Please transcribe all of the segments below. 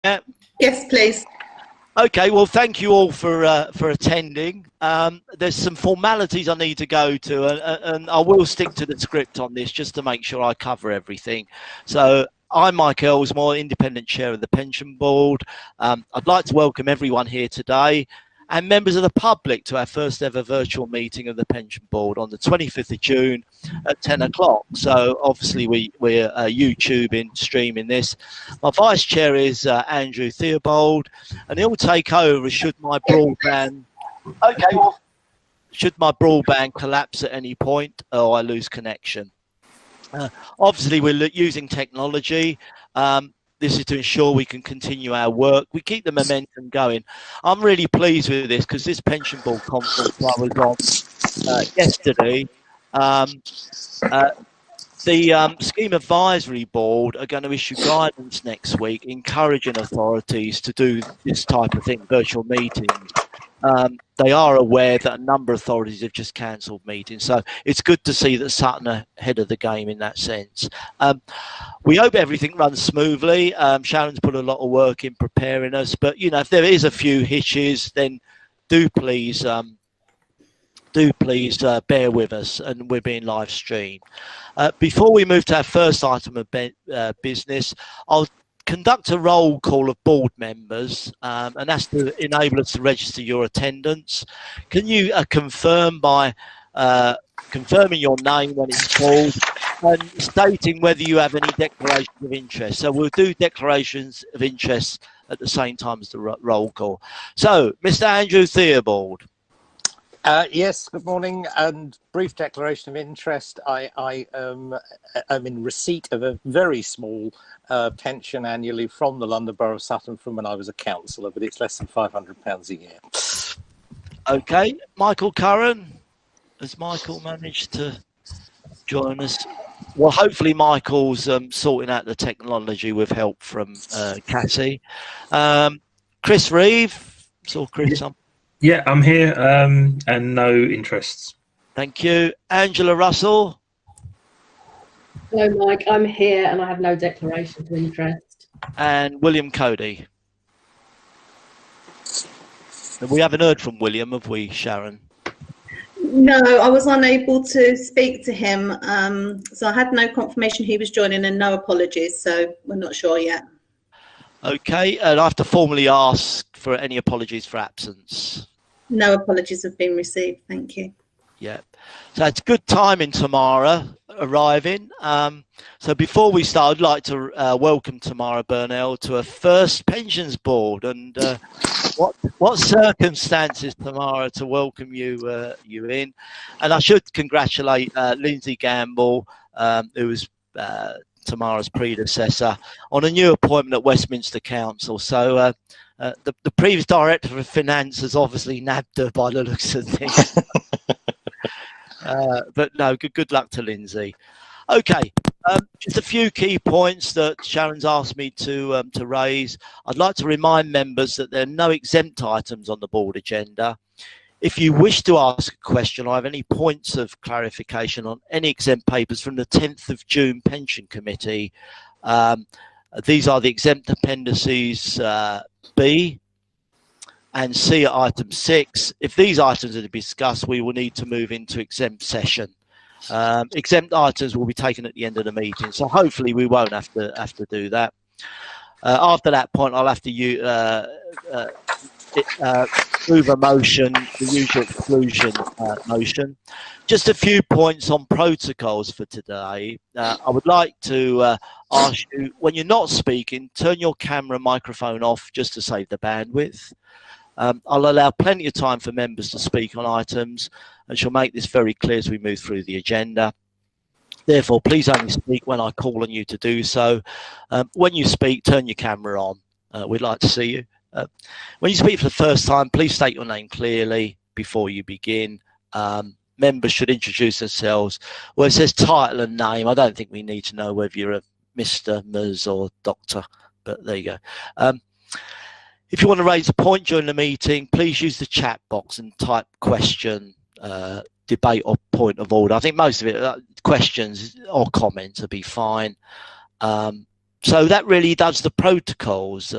Yeah. Yes, please. Okay, well, thank you all for attending. There's some formalities I need to go to, and I will stick to the script on this just to make sure I cover everything. So I'm Mike Elsmore, Independent Chair of the Pension Board. I'd like to welcome everyone here today and members of the public to our first ever virtual meeting of the Pension Board on the 25th of June at 10 o'clock. So obviously we're YouTubing, streaming this. My Vice Chair is Andrew Theobald, and he'll take over should my broadband collapse at any point or I lose connection. Obviously we're using technology. This is to ensure we can continue our work. We keep the momentum going. I'm really pleased with this because this pension board conference I was on yesterday, the Scheme Advisory Board are going to issue guidance next week encouraging authorities to do this type of thing, virtual meetings. They are aware that a number of authorities have just cancelled meetings, so it's good to see that Sutton are ahead of the game in that sense. We hope everything runs smoothly. Sharon's put a lot of work in preparing us, but you know, if there is a few hitches, then do please bear with us, and we're being live streamed. Before we move to our first item of business, I'll conduct a roll call of board members, and that's to enable us to register your attendance. Can you confirm by confirming your name when it's called and stating whether you have any declarations of interest? So we'll do declarations of interest at the same time as the roll call. So, Mr. Andrew Theobald. Yes, good morning, and brief declaration of interest. I am in receipt of a very small pension annually from the London Borough of Sutton from when I was a councillor, but it's less than £500 a year. Okay, Michael Curran. Has Michael managed to join us? Well, hopefully Michael's sorting out the technology with help from Cassie. Chris Reeve. Saw Chris on. Yeah, I'm here, and no interests. Thank you. Angela Russell. Hello, Mike. I'm here, and I have no declaration of interest. And William Cody. We haven't heard from William, have we, Sharon? No, I was unable to speak to him, so I had no confirmation he was joining and no apologies, so we're not sure yet. Okay, and I have to formally ask for any apologies for absence. No apologies have been received, thank you. Yeah, so it's good timing, Tamara arriving. So before we start, I'd like to welcome Tamara Burnell to her first pensions board. And what circumstances, Tamara, to welcome you in. And I should congratulate Lindsay Gamble, who was Tamara's predecessor, on a new appointment at Westminster Council. So the previous Director of Finance has obviously nabbed her by the looks of things. But no, good luck to Lindsay. Okay, just a few key points that Sharon's asked me to raise. I'd like to remind members that there are no exempt items on the board agenda. If you wish to ask a question or have any points of clarification on any exempt papers from the 10th of June Pension Committee, these are the exempt appendices B and C at item 6. If these items are to be discussed, we will need to move into exempt session. Exempt items will be taken at the end of the meeting, so hopefully we won't have to do that. After that point, I'll have to move a motion, the usual exclusion motion. Just a few points on protocols for today. I would like to ask you, when you're not speaking, turn your camera and microphone off just to save the bandwidth. I'll allow plenty of time for members to speak on items, and shall make this very clear as we move through the agenda. Therefore, please only speak when I call on you to do so. When you speak, turn your camera on. We'd like to see you. When you speak for the first time, please state your name clearly before you begin. Members should introduce themselves. Well, it says title and name. I don't think we need to know whether you're a Mr., Ms. or Doctor, but there you go. If you want to raise a point during the meeting, please use the chat box and type question, debate or point of order. I think most of it, questions or comments, will be fine. So that really does the protocols,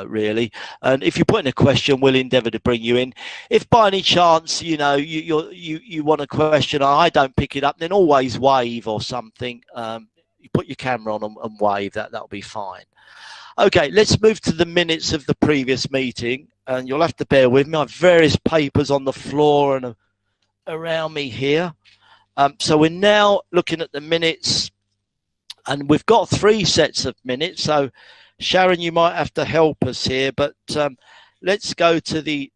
really. And if you put in a question, we'll endeavour to bring you in. If by any chance, you know, you want a question, I don't pick it up, then always wave or something. You put your camera on and wave. That'll be fine. Okay, let's move to the minutes of the previous meeting, and you'll have to bear with me. I have various papers on the floor and around me here. So we're now looking at the minutes. And we've got 3 sets of minutes, so Sharon, you might have to help us here, but let's go to the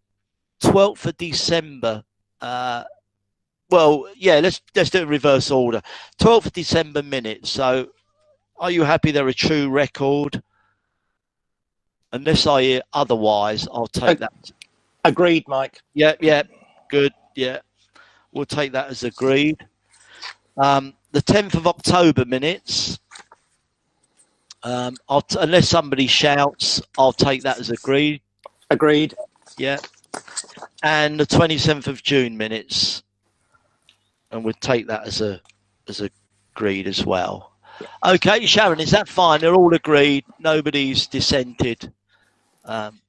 12th of December. Well, yeah, let's do it in reverse order. 12th of December minutes. So are you happy they're a true record? Unless I hear otherwise, I'll take that. Agreed, Mike. Yeah, good, yeah. We'll take that as agreed. The 10th of October minutes, unless somebody shouts, I'll take that as agreed. Agreed. Yeah. And the 27th of June minutes, and we'll take that as agreed as well. Okay, Sharon, is that fine? They're all agreed. Nobody's dissented.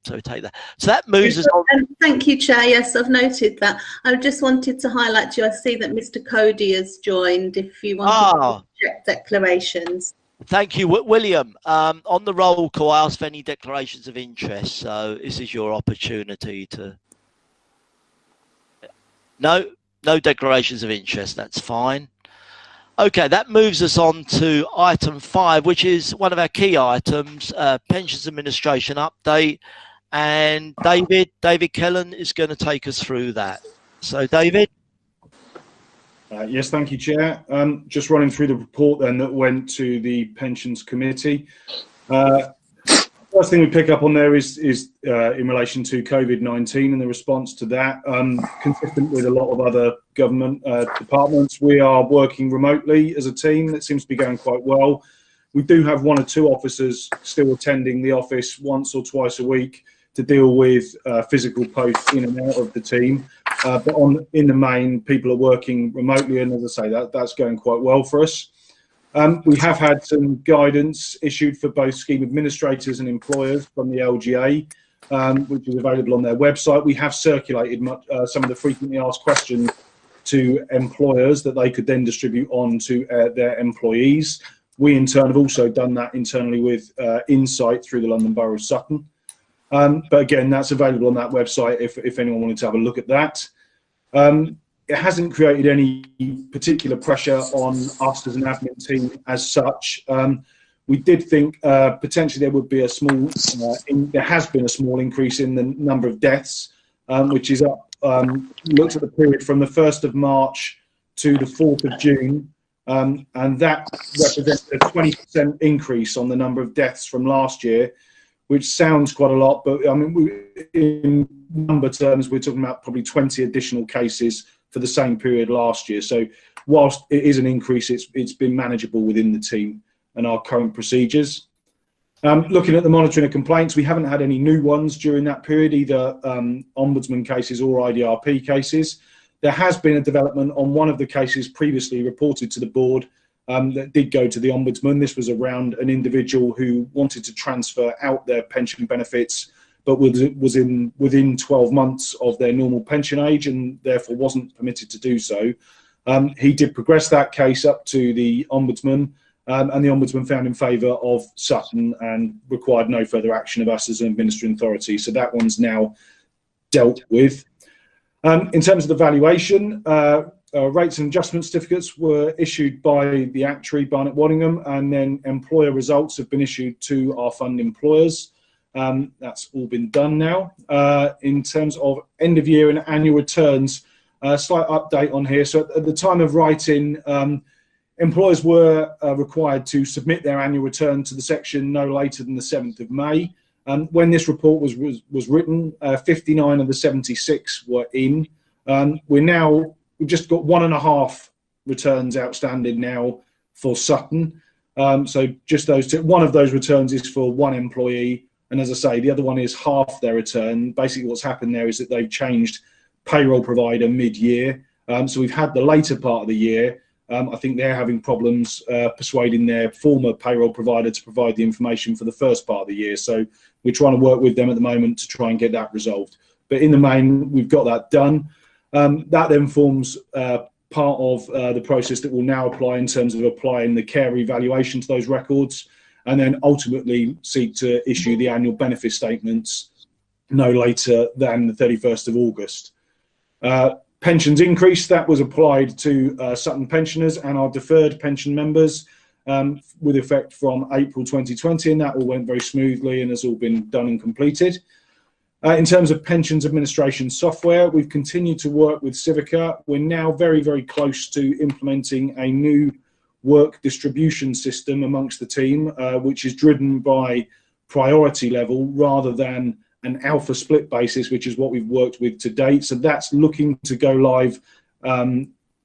So we take that. So that moves us on. Thank you, Chair. Yes, I've noted that. I just wanted to highlight to you, I see that Mr. Cody has joined, if you want to check declarations. Thank you, William. On the roll call, I asked for any declarations of interest, so this is your opportunity to... No declarations of interest, that's fine. Okay, that moves us on to item 5, which is one of our key items, pensions administration update. And David Kellen is going to take us through that. So, David. Yes, thank you, Chair. Just running through the report then that went to the Pensions Committee. First thing we pick up on there is in relation to COVID-19 and the response to that. Consistent with a lot of other government departments, we are working remotely as a team. That seems to be going quite well. We do have 1 or 2 officers still attending the office once or twice a week to deal with physical posts in and out of the team. But in the main, people are working remotely, and as I say, that's going quite well for us. We have had some guidance issued for both scheme administrators and employers from the LGA, which is available on their website. We have circulated some of the frequently asked questions to employers that they could then distribute on to their employees. We in turn have also done that internally with Insight through the London Borough of Sutton. But again, that's available on that website if anyone wanted to have a look at that. It hasn't created any particular pressure on us as an admin team as such. We did think potentially there would be a small, there has been a small increase in the number of deaths, which is up, looked at the period from the 1st of March to the 4th of June, and that represents a 20% increase on the number of deaths from last year, which sounds quite a lot, but I mean, in number terms, we're talking about probably 20 additional cases for the same period last year. So whilst it is an increase, it's been manageable within the team and our current procedures. Looking at the monitoring of complaints, we haven't had any new ones during that period, either ombudsman cases or IDRP cases. There has been a development on one of the cases previously reported to the board that did go to the ombudsman. This was around an individual who wanted to transfer out their pension benefits, but was within 12 months of their normal pension age and therefore wasn't permitted to do so. He did progress that case up to the ombudsman, and the ombudsman found in favour of Sutton and required no further action of us as an administering authority. So that one's now dealt with. In terms of the valuation, rates and adjustment certificates were issued by the actuary, Barnett Waddingham, and then employer results have been issued to our fund employers. That's all been done now. In terms of end of year and annual returns, a slight update on here. So at the time of writing, employers were required to submit their annual return to the section no later than the 7th of May. When this report was written, 59 of the 76 were in. We've just got 1.5 returns outstanding now for Sutton. So just those 2. One of those returns is for 1 employee. And as I say, the other one is half their return. Basically what's happened there is that they've changed payroll provider mid-year. So we've had the later part of the year I think they're having problems persuading their former payroll provider to provide the information for the first part of the year. So we're trying to work with them at the moment to try and get that resolved. But in the main, we've got that done. That then forms part of the process that will now apply in terms of applying the care evaluation to those records, and then ultimately seek to issue the annual benefit statements no later than the 31st of August. Pensions increase, that was applied to Sutton pensioners and our deferred pension members with effect from April 2020, and that all went very smoothly and has all been done and completed. In terms of pensions administration software, we've continued to work with Civica. We're now very, very close to implementing a new work distribution system amongst the team, which is driven by priority level rather than an alpha split basis, which is what we've worked with to date. So that's looking to go live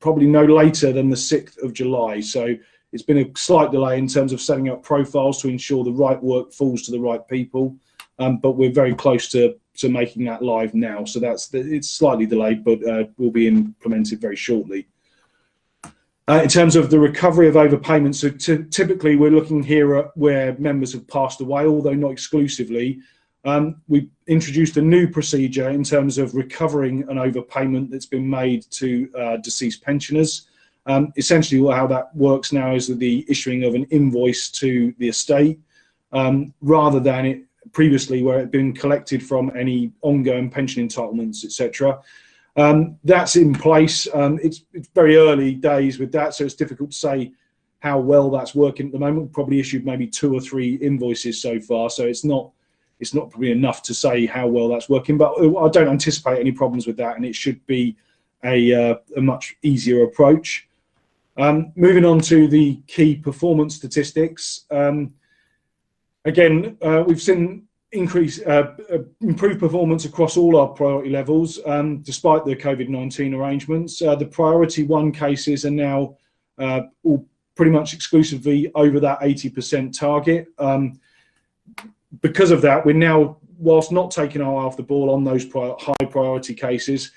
probably no later than the 6th of July. So it's been a slight delay in terms of setting up profiles to ensure the right work falls to the right people. But we're very close to making that live now. So it's slightly delayed, but will be implemented very shortly. In terms of the recovery of overpayments, so typically we're looking here at where members have passed away, although not exclusively. We've introduced a new procedure in terms of recovering an overpayment that's been made to deceased pensioners. Essentially how that works now is the issuing of an invoice to the estate rather than it previously where it had been collected from any ongoing pension entitlements, etc. That's in place. It's very early days with that, so it's difficult to say how well that's working at the moment. We've probably issued maybe 2 or 3 invoices so far, so it's not probably enough to say how well that's working, but I don't anticipate any problems with that, and it should be a much easier approach. Moving on to the key performance statistics. Again, we've seen improved performance across all our priority levels, despite the COVID-19 arrangements. The priority 1 cases are now all pretty much exclusively over that 80% target. Because of that, we're now, whilst not taking our eye off the ball on those high priority cases,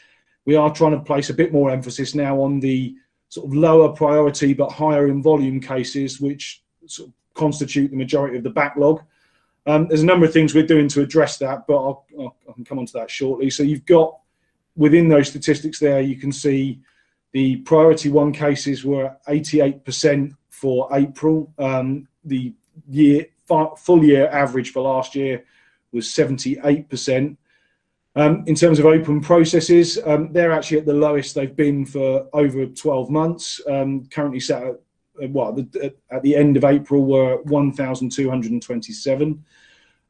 we are trying to place a bit more emphasis now on the sort of lower priority but higher in volume cases, which sort of constitute the majority of the backlog. There's a number of things we're doing to address that, but I can come on to that shortly. So you've got, within those statistics there, you can see the priority 1 cases were 88% for April. The full year average for last year was 78%. In terms of open processes, they're actually at the lowest they've been for over 12 months. Currently set at the end of April were 1,227.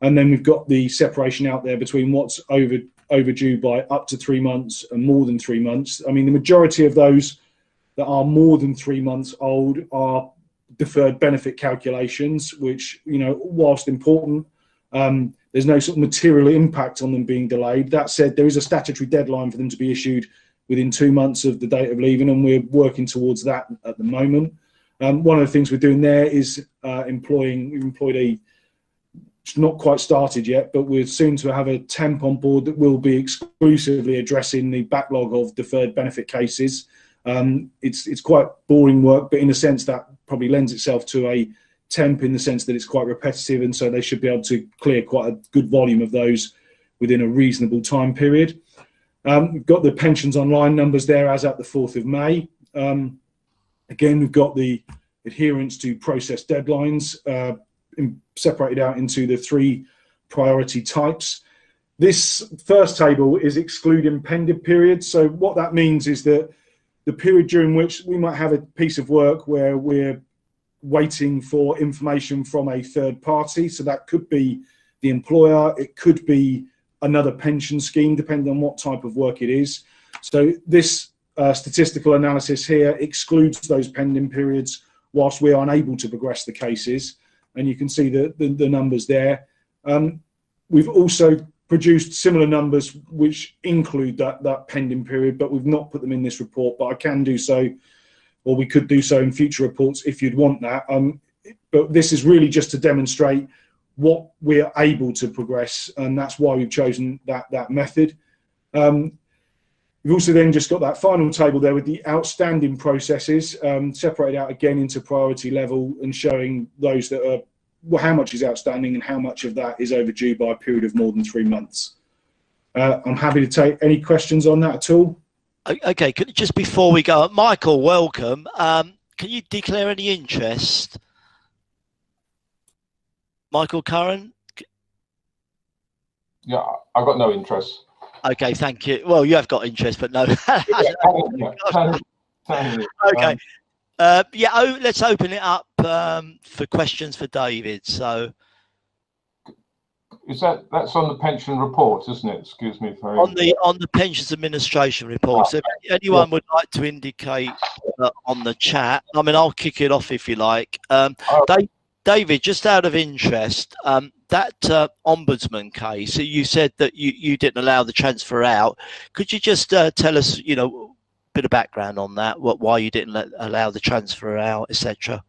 And then we've got the separation out there between what's overdue by up to 3 months and more than 3 months. I mean, the majority of those that are more than 3 months old are deferred benefit calculations, which, whilst important, there's no sort of material impact on them being delayed. That said, there is a statutory deadline for them to be issued within 2 months of the date of leaving, and we're working towards that at the moment. One of the things we're doing there is we've employed it's not quite started yet, but we're soon to have a temp on board that will be exclusively addressing the backlog of deferred benefit cases. It's quite boring work, but in a sense that probably lends itself to a temp in the sense that it's quite repetitive, and so they should be able to clear quite a good volume of those within a reasonable time period. We've got the pensions online numbers there as at the 4th of May. Again, we've got the adherence to process deadlines separated out into the 3 priority types. This first table is excluding pending periods. So what that means is that the period during which we might have a piece of work where we're waiting for information from a third party. So that could be the employer, it could be another pension scheme, depending on what type of work it is. So this statistical analysis here excludes those pending periods whilst we are unable to progress the cases. And you can see the numbers there. We've also produced similar numbers which include that pending period, but we've not put them in this report, but I can do so, or we could do so in future reports if you'd want that. But this is really just to demonstrate what we're able to progress, and that's why we've chosen that method. We've also then just got that final table there with the outstanding processes separated out again into priority level and showing those that are, well, how much is outstanding and how much of that is overdue by a period of more than 3 months. I'm happy to take any questions on that at all. Okay, just before we go, Michael, welcome. Can you declare any interest? Michael Curran? Yeah, I've got no interest. Okay, thank you. Well, you have got interest, but no. Okay. Let's open it up for questions for David. So, that's on the pension report, isn't it? Excuse me for on the pensions administration report. So, if anyone would like to indicate on the chat, I mean, I'll kick it off if you like. David, just out of interest, that ombudsman case, you said that you didn't allow the transfer out. Could you just tell us, a bit of background on that? Why you didn't allow the transfer out, etc.?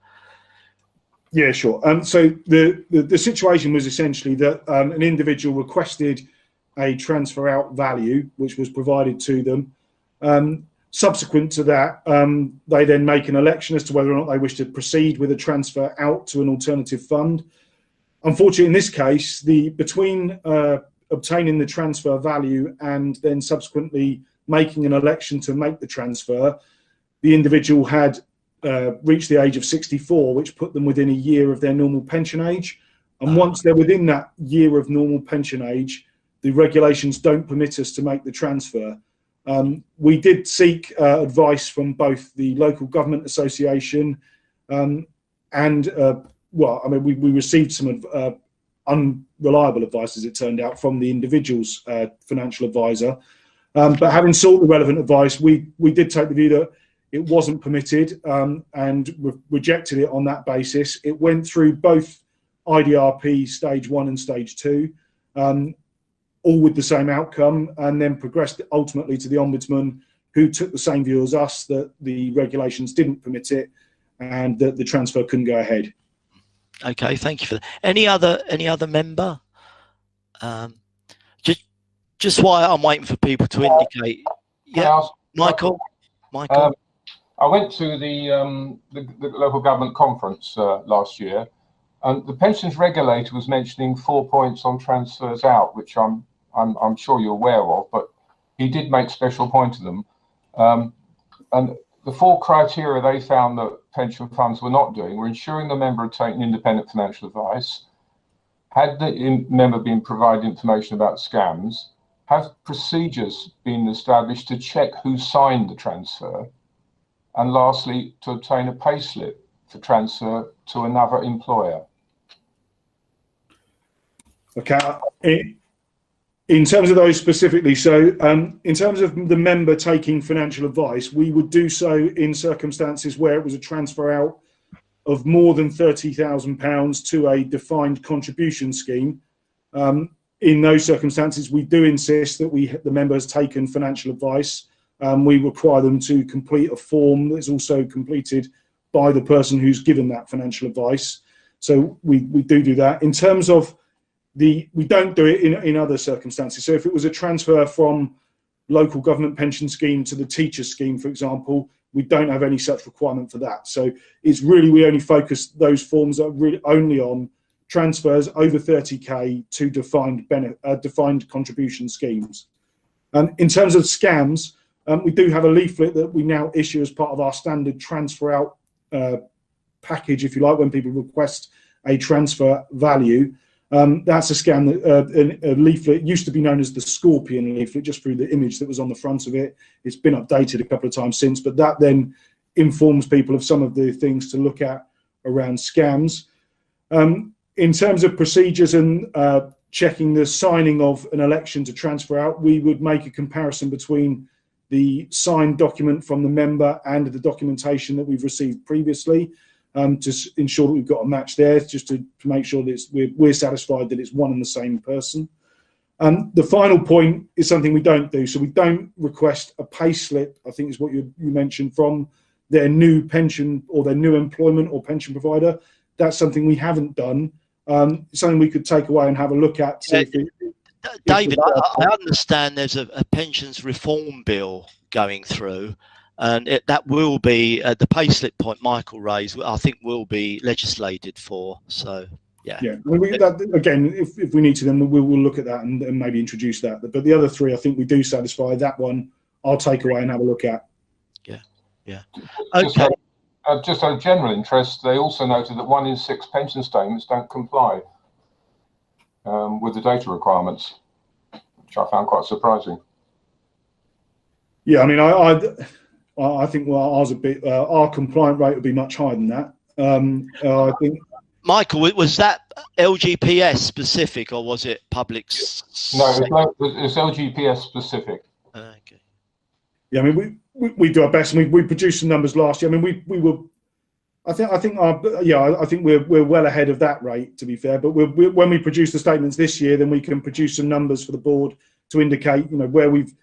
Yeah, sure. So the situation was essentially that an individual requested a transfer out value, which was provided to them. Subsequent to that, they then make an election as to whether or not they wish to proceed with a transfer out to an alternative fund. Unfortunately, in this case, between obtaining the transfer value and then subsequently making an election to make the transfer, the individual had reached the age of 64, which put them within a year of their normal pension age. And once they're within that year of normal pension age, the regulations don't permit us to make the transfer. We did seek advice from both the local government association and we received some unreliable advice, as it turned out, from the individual's financial advisor. But having sought the relevant advice, we did take the view that it wasn't permitted and rejected it on that basis. It went through both IDRP stage 1 and stage 2, all with the same outcome, and then progressed ultimately to the Ombudsman, who took the same view as us, that the regulations didn't permit it and that the transfer couldn't go ahead. Okay, thank you for that. Any other member? Just while I'm waiting for people to indicate. Yeah, Michael. I went to the local government conference last year, and the pensions regulator was mentioning 4 points on transfers out, which I'm sure you're aware of, but he did make special point of them. And the 4 criteria they found that pension funds were not doing were ensuring the member had taken independent financial advice, had the member been provided information about scams, have procedures been established to check who signed the transfer, and lastly, to obtain a payslip for transfer to another employer. Okay. In terms of those specifically, so in terms of the member taking financial advice, we would do so in circumstances where it was a transfer out of more than £30,000 to a defined contribution scheme. In those circumstances, we do insist that the member has taken financial advice. We require them to complete a form that's also completed by the person who's given that financial advice. So we do that. In terms of we don't do it in other circumstances. So if it was a transfer from local government pension scheme to the teacher scheme, for example, we don't have any such requirement for that. So it's really, we only focus those forms that are really only on transfers over 30k to defined contribution schemes. In terms of scams, we do have a leaflet that we now issue as part of our standard transfer out package, if you like, when people request a transfer value. That's a scam that a leaflet used to be known as the Scorpion leaflet, just through the image that was on the front of it. It's been updated a couple of times since, but that then informs people of some of the things to look at around scams. In terms of procedures and checking the signing of an election to transfer out, we would make a comparison between the signed document from the member and the documentation that we've received previously, to ensure that we've got a match there, just to make sure that we're satisfied that it's one and the same person. The final point is something we don't do. So we don't request a pay slip, I think is what you mentioned, from their new pension or their new employment or pension provider. That's something we haven't done. Something we could take away and have a look at. David, I understand there's a pensions reform bill going through, and that will be the payslip point Michael raised. I think will be legislated for. So yeah. Yeah. Again, if we need to, then we'll look at that and maybe introduce that. But the other three, I think we do satisfy. That one, I'll take away and have a look at. Yeah. Okay. Just out of general interest, they also noted that 1 in 6 pension statements don't comply with the data requirements, which I found quite surprising. Yeah, I mean, I think ours our compliant rate would be much higher than that. I think. Michael, was that LGPS specific or was it public? No, it's LGPS specific. Okay. Yeah, I mean, we do our best, and we produced some numbers last year. I mean, we were. I think we're well ahead of that rate, to be fair. But when we produce the statements this year, then we can produce some numbers for the board to indicate, where we've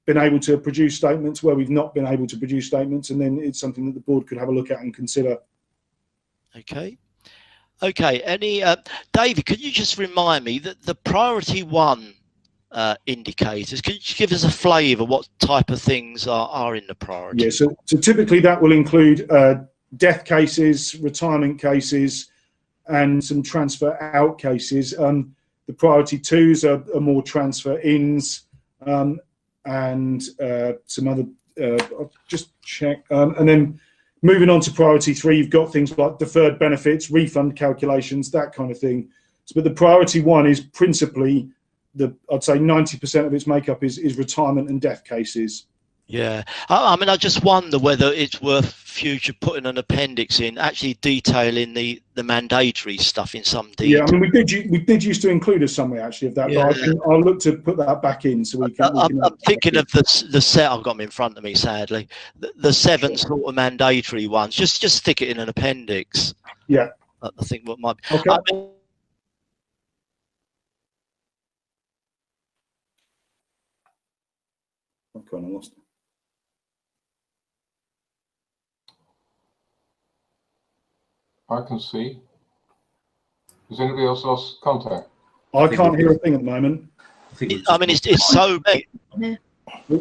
been able to produce statements, where we've not been able to produce statements, and then it's something that the board could have a look at and consider. Okay. Any David? Could you just remind me that the priority 1 indicators? Could you give us a flavour what type of things are in the priority? Yeah. So typically that will include death cases, retirement cases, and some transfer out cases. The priority 2s are more transfer ins, and some other. I'll just check, and then. Moving on to priority 3, you've got things like deferred benefits, refund calculations, that kind of thing. But the priority 1 is principally I'd say 90% of its makeup is retirement and death cases. Yeah, I mean, I just wonder whether it's worth future putting an appendix in, actually detailing the mandatory stuff in some detail. Yeah, I mean, we did used to include a summary actually of that, Yeah. but I'll look to put that back in so we can. I'm thinking of the set. I've got them in front of me, sadly. The 7 sort of mandatory ones. Just stick it in an appendix. Yeah, I think what might. Okay. I mean, I've kind of lost it. I can see. Has anybody else lost contact? I can't hear a thing at the moment. I mean, it's so big. Yeah. Me,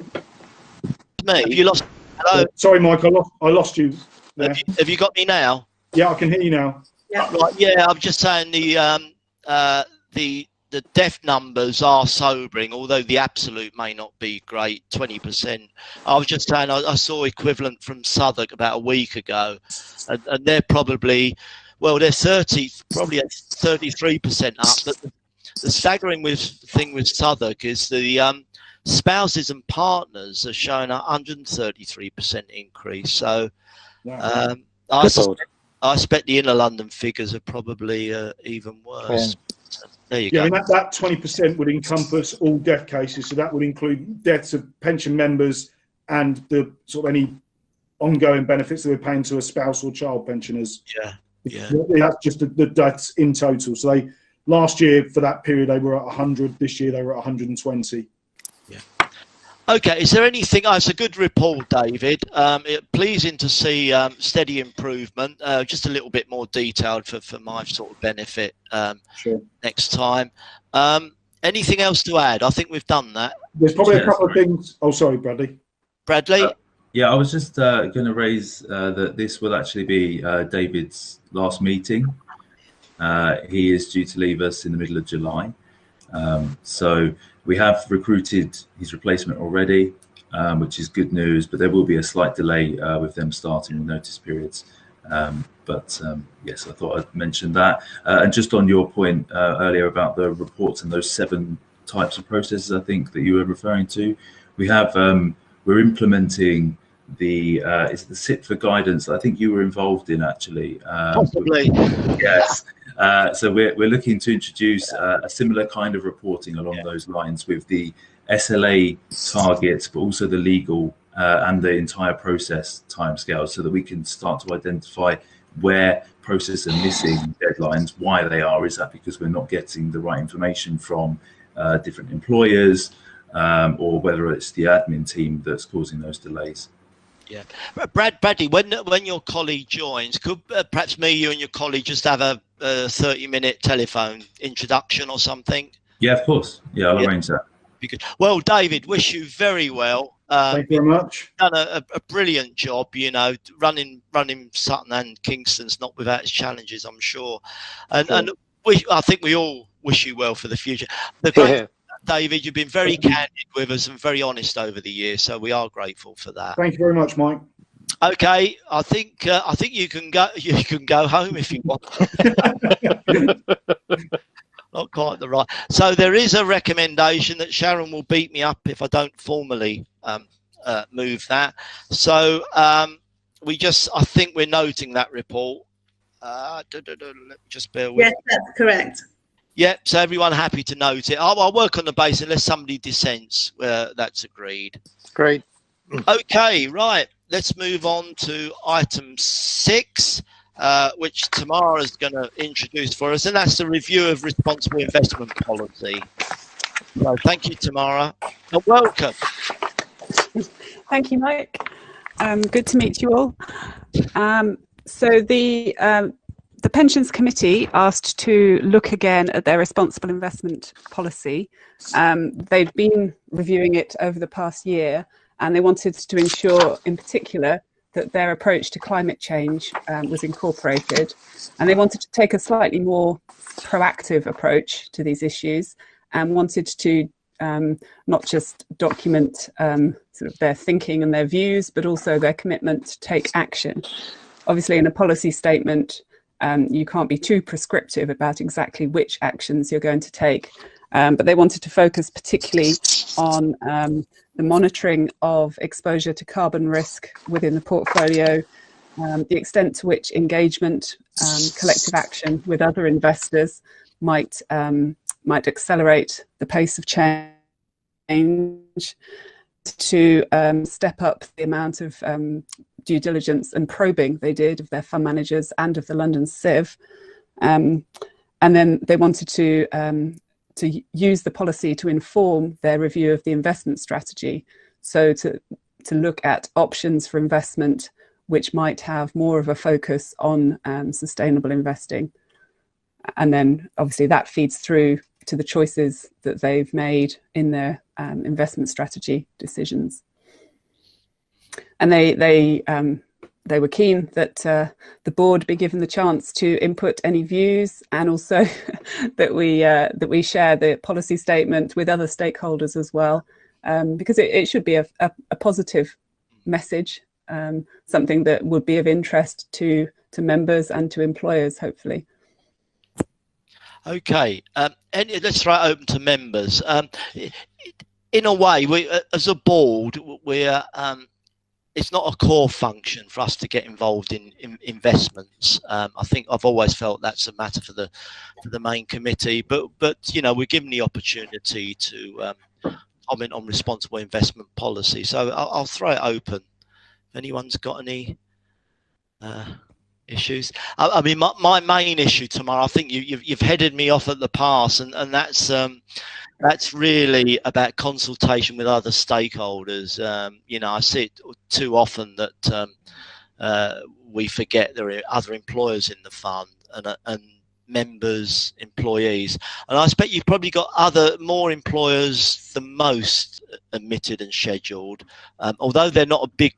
have you lost? Hello. Sorry, Mike, I lost you there. Have you got me now? Yeah, I can hear you now. Yeah. Right. Yeah, I'm just saying the death numbers are sobering, although the absolute may not be great, 20%. I was just saying I saw equivalent from Southwark about a week ago, and they're probably, well, they're probably at 33% up. But the staggering thing with Southwark is the spouses and partners are showing a 133% increase. So Wow. I expect the inner London figures are probably even worse. There you Yeah, go. I mean, that 20% would encompass all death cases, so that would include deaths of pension members and the sort of any ongoing benefits that we're paying to a spouse or child pensioners. Yeah. That's just the deaths in total. So last year for that period they were at 100. This year they were at 120. Yeah. Okay. Is there anything? It's a good report, David. Pleasing to see steady improvement. Just a little bit more detailed for my sort of benefit Sure. next time. Anything else to add? I think we've done that. There's probably a couple of things. Oh, sorry, Bradley. Bradley. Yeah, I was just going to raise that this will actually be David's last meeting. He is due to leave us in the middle of July. So we have recruited his replacement already, which is good news, but there will be a slight delay with them starting with notice periods. Yes, I thought I'd mention that. And just on your point earlier about the reports and those 7 types of processes, I think that you were referring to, we have, we're implementing the it's the SIT for guidance I think you were involved in actually. Possibly. Yes. So we're looking to introduce a similar kind of reporting along those lines with the SLA targets, but also the legal and the entire process timescales, so that we can start to identify where processes are missing deadlines, why they are. Is that because we're not getting the right information from different employers, or whether it's the admin team that's causing those delays? Yeah, Bradley, when your colleague joins, could perhaps you and your colleague just have a 30-minute telephone introduction or something? Yeah, of course. Yeah, I'll Yeah. arrange that. Be good. Well, David, wish you very well. Thank you very much. Done a brilliant job, you know, running Sutton and Kingston's not without its challenges, I'm sure. And Sure. and I think we all wish you well for the future. Yeah. David, you've been very candid with us and very honest over the years, so we are grateful for that. Thank you very much, Mike. Okay, I think you can go. You can go home if you want. Not quite the right. So there is a recommendation that Sharon will beat me up if I don't formally move that. So I think we're noting that report. Let me just bear with. Yes, that's correct. Yep. So everyone happy to note it. I'll work on the base unless somebody dissents. That's agreed. Great. Okay. Right. Let's move on to item 6. Which Tamara is going to introduce for us, and that's the review of responsible investment policy. So thank you, Tamara, and welcome. Thank you, Mike. Good to meet you all. So the Pensions Committee asked to look again at their responsible investment policy. They'd been reviewing it over the past year, and they wanted to ensure, in particular, that their approach to climate change was incorporated, and they wanted to take a slightly more proactive approach to these issues, and wanted to not just document sort of their thinking and their views, but also their commitment to take action. Obviously, in a policy statement, you can't be too prescriptive about exactly which actions you're going to take, but they wanted to focus particularly on the monitoring of exposure to carbon risk within the portfolio, the extent to which engagement, collective action with other investors might accelerate the pace of change, to step up the amount of due diligence and probing they did of their fund managers and of the London Civ. And then they wanted to use the policy to inform their review of the investment strategy. So to look at options for investment which might have more of a focus on sustainable investing. And then obviously that feeds through to the choices that they've made in their investment strategy decisions. And they were keen that the board be given the chance to input any views, and also that we share the policy statement with other stakeholders as well, because it should be a positive message, something that would be of interest to members and to employers, hopefully. Okay, let's throw it open to members. In a way, we, as a board, we're it's not a core function for us to get involved in investments. I think I've always felt that's a matter for the main committee, but you know, we're given the opportunity to comment on responsible investment policy. So I'll throw it open. If anyone's got any issues. I mean, my main issue tomorrow, I think you've headed me off at the pass, and that's really about consultation with other stakeholders. You know, I see it too often that we forget there are other employers in the fund and members, employees, and I expect you've probably got more employers than most admitted and scheduled, although they're not a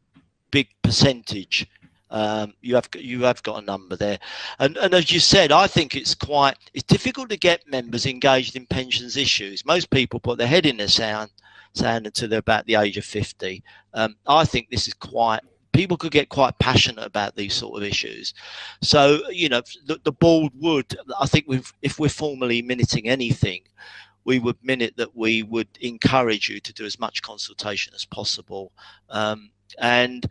big percentage. You have got a number there, and as you said, I think it's difficult to get members engaged in pensions issues. Most people put their head in the sand until they're about the age of 50. I think this is people could get quite passionate about these sort of issues. So, you know, the board would, I think, if we're formally minuting anything, we would minute that we would encourage you to do as much consultation as possible, and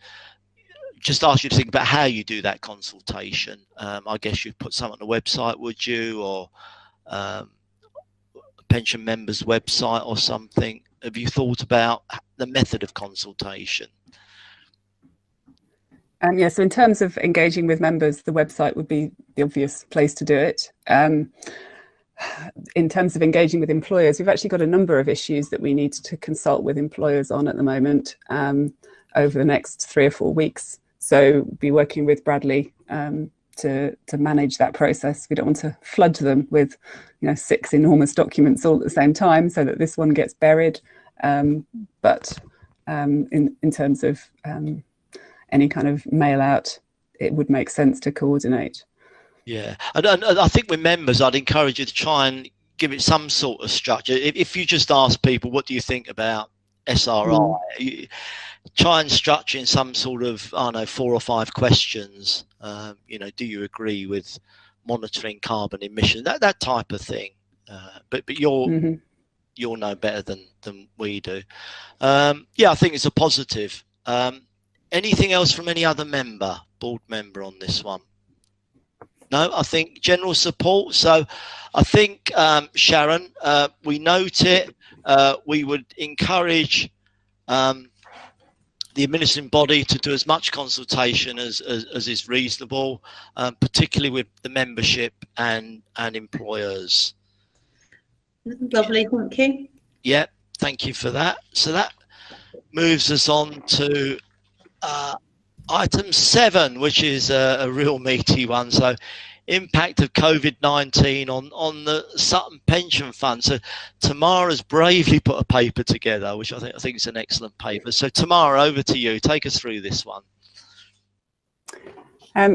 just ask you to think about how you do that consultation. I guess you'd put something on the website, would you, or a pension members website or something? Have you thought about the method of consultation? Yeah, so in terms of engaging with members, the website would be the obvious place to do it. In terms of engaging with employers, we've actually got a number of issues that we need to consult with employers on at the moment over the next 3 or 4 weeks. So we'll be working with Bradley to manage that process. We don't want to flood them with 6 enormous documents all at the same time, so that this one gets buried. But in terms of any kind of mail out, it would make sense to coordinate. Yeah, and I think with members, I'd encourage you to try and give it some sort of structure. If you just ask people, what do you think about SRI? Try and structure in some sort of, I don't know, 4 or 5 questions. Do you agree with monitoring carbon emissions? That type of thing. But you'll know better than we do. Yeah, I think it's a positive. Anything else from any other board member on this one? No, I think general support. So I think, Sharon, we note it. We would encourage the administering body to do as much consultation as is reasonable, particularly with the membership and employers. Lovely, thank you. Yeah, thank you for that. So that moves us on to item 7, which is a real meaty one. So impact of COVID-19 on the Sutton Pension Fund. So Tamara's bravely put a paper together, which I think is an excellent paper. So Tamara, over to you. Take us through this one.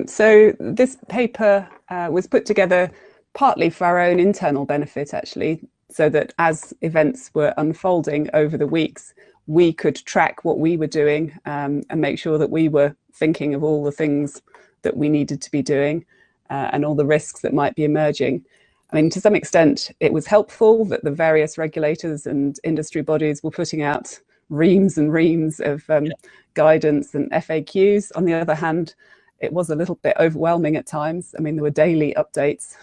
So this paper was put together partly for our own internal benefit, actually, so that as events were unfolding over the weeks, we could track what we were doing and make sure that we were thinking of all the things that we needed to be doing and all the risks that might be emerging. I mean, to some extent, it was helpful that the various regulators and industry bodies were putting out reams and reams of guidance and FAQs. On the other hand, it was a little bit overwhelming at times. I mean, there were daily updates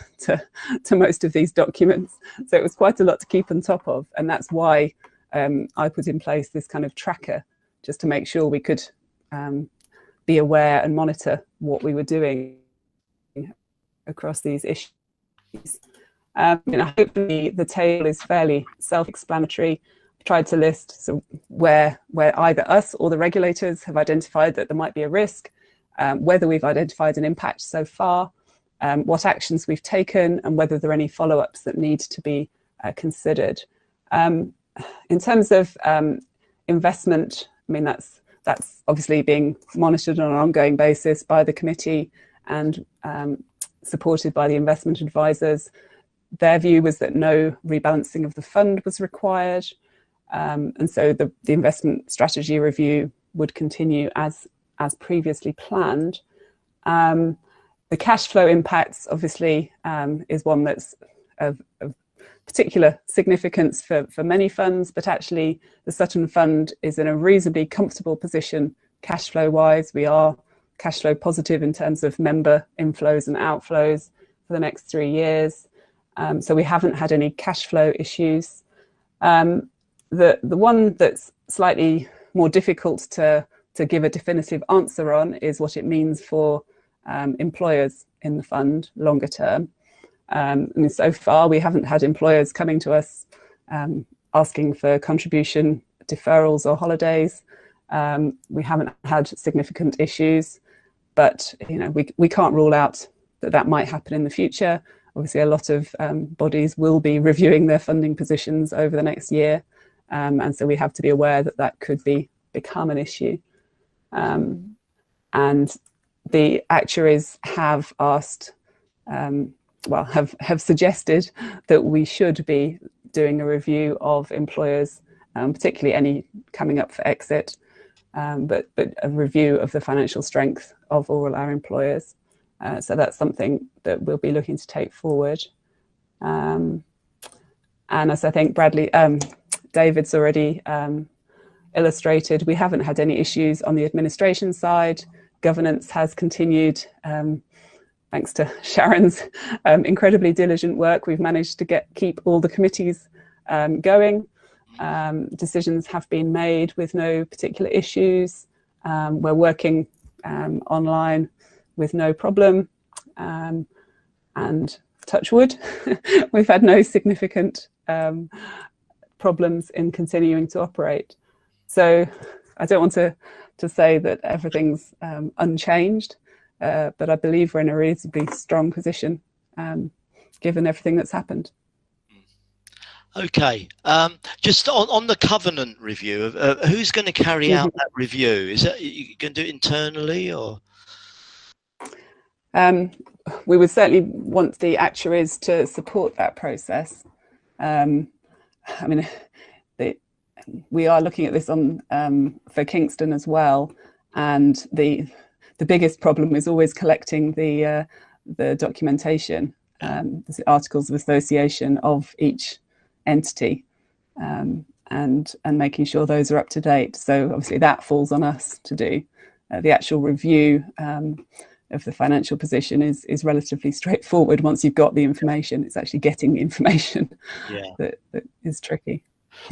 to most of these documents. So it was quite a lot to keep on top of. And that's why I put in place this kind of tracker, just to make sure we could be aware and monitor what we were doing across these issues. Hopefully the table is fairly self-explanatory. I've tried to list where either us or the regulators have identified that there might be a risk, whether we've identified an impact so far, what actions we've taken, and whether there are any follow-ups that need to be considered. In terms of investment, I mean, that's obviously being monitored on an ongoing basis by the committee and supported by the investment advisors. Their view was that no rebalancing of the fund was required. And so the investment strategy review would continue as previously planned. The cash flow impacts, obviously, is one that's of particular significance for many funds, but actually the Sutton Fund is in a reasonably comfortable position cash flow wise. We are cash flow positive in terms of member inflows and outflows for the next 3 years. So we haven't had any cash flow issues. The one that's slightly more difficult to give a definitive answer on is what it means for employers in the fund longer term. And so far, we haven't had employers coming to us asking for contribution deferrals or holidays. We haven't had significant issues, but we can't rule out that might happen in the future. Obviously, a lot of bodies will be reviewing their funding positions over the next year, and so we have to be aware that could become an issue. And the actuaries have asked. Have suggested that we should be doing a review of employers, particularly any coming up for exit, but a review of the financial strength of all our employers. So that's something that we'll be looking to take forward. And as I think David's already illustrated, we haven't had any issues on the administration side. Governance has continued. Thanks to Sharon's incredibly diligent work, we've managed to keep all the committees going. Decisions have been made with no particular issues. We're working online with no problem. And touch wood, we've had no significant problems in continuing to operate. So I don't want to say that everything's unchanged. but I believe we're in a reasonably strong position given everything that's happened. Okay, just on the covenant review, who's going to carry out that review? Is that you going to do it internally, or? We would certainly want the actuaries to support that process. I mean, we are looking at this on for Kingston as well, and the biggest problem is always collecting the documentation, the articles of association of each entity, and making sure those are up to date. So obviously that falls on us to do. The actual review of the financial position is relatively straightforward once you've got the information. It's actually getting the information that is tricky.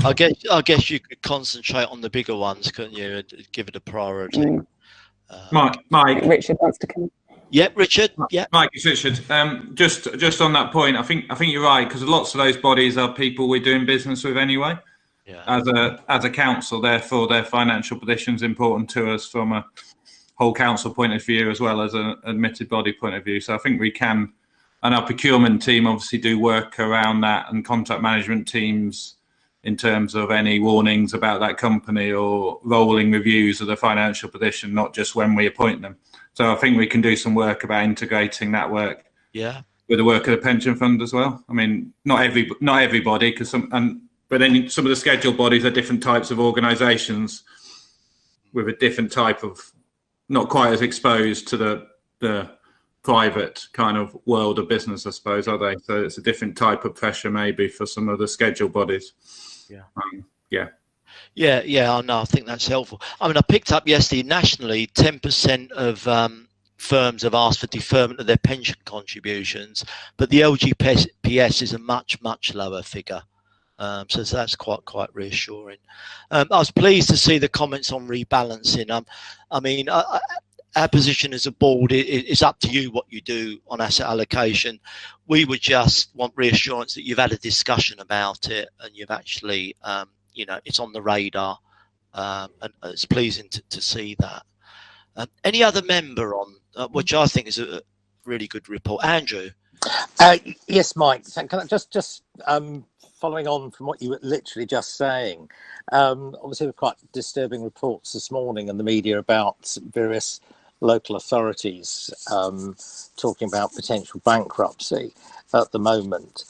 I guess you could concentrate on the bigger ones, couldn't you, and give it a priority. Mike. Richard wants to come. Yep, Richard. Yeah, Mike, it's Richard. Just on that point, I think you're right, because lots of those bodies are people we're doing business with anyway. Yeah. As a council, therefore their financial position is important to us from a whole council point of view as well as an admitted body point of view. So I think we can, and our procurement team obviously do work around that, and contract management teams in terms of any warnings about that company or rolling reviews of the financial position, not just when we appoint them. So I think we can do some work about integrating that work with the work of the pension fund as well. I mean, not everybody, but then some of the scheduled bodies are different types of organisations with a different type of, not quite as exposed to the private kind of world of business, I suppose, are they? So it's a different type of pressure maybe for some of the scheduled bodies. Yeah, no, I think that's helpful. I mean, I picked up yesterday nationally 10% of firms have asked for deferment of their pension contributions, but the LGPS is a much lower figure. So that's quite reassuring. I was pleased to see the comments on rebalancing. I mean, our position as a board is up to you what you do on asset allocation. We would just want reassurance that you've had a discussion about it and you've actually, it's on the radar, and it's pleasing to see that. Any other member on, which I think is a really good report? Andrew? Yes, Mike. Can I just following on from what you were literally just saying, obviously we've quite disturbing reports this morning in the media about various local authorities talking about potential bankruptcy at the moment.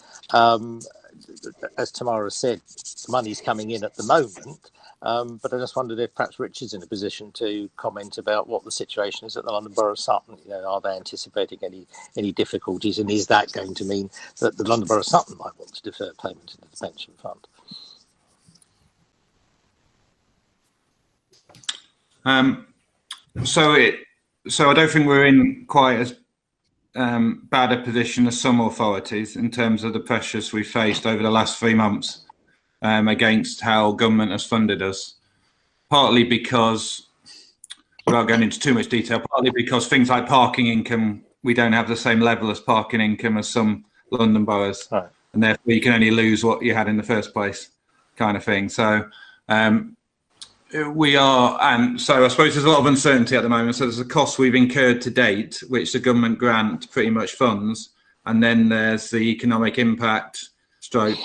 As Tamara said, money's coming in at the moment, but I just wondered if perhaps Richard's in a position to comment about what the situation is at the London Borough of Sutton. Are they anticipating any difficulties, and is that going to mean that the London Borough of Sutton might want to defer payment into the pension fund? So I don't think we're in quite as bad a position as some authorities in terms of the pressures we faced over the last 3 months against how government has funded us. Partly because, without going into too much detail, partly because things like parking income, we don't have the same level as parking income as some London boroughs, right, and therefore you can only lose what you had in the first place, kind of thing. So we are, and so I suppose there's a lot of uncertainty at the moment. So there's a cost we've incurred to date, which the government grant pretty much funds, and then there's the economic impact, stroke,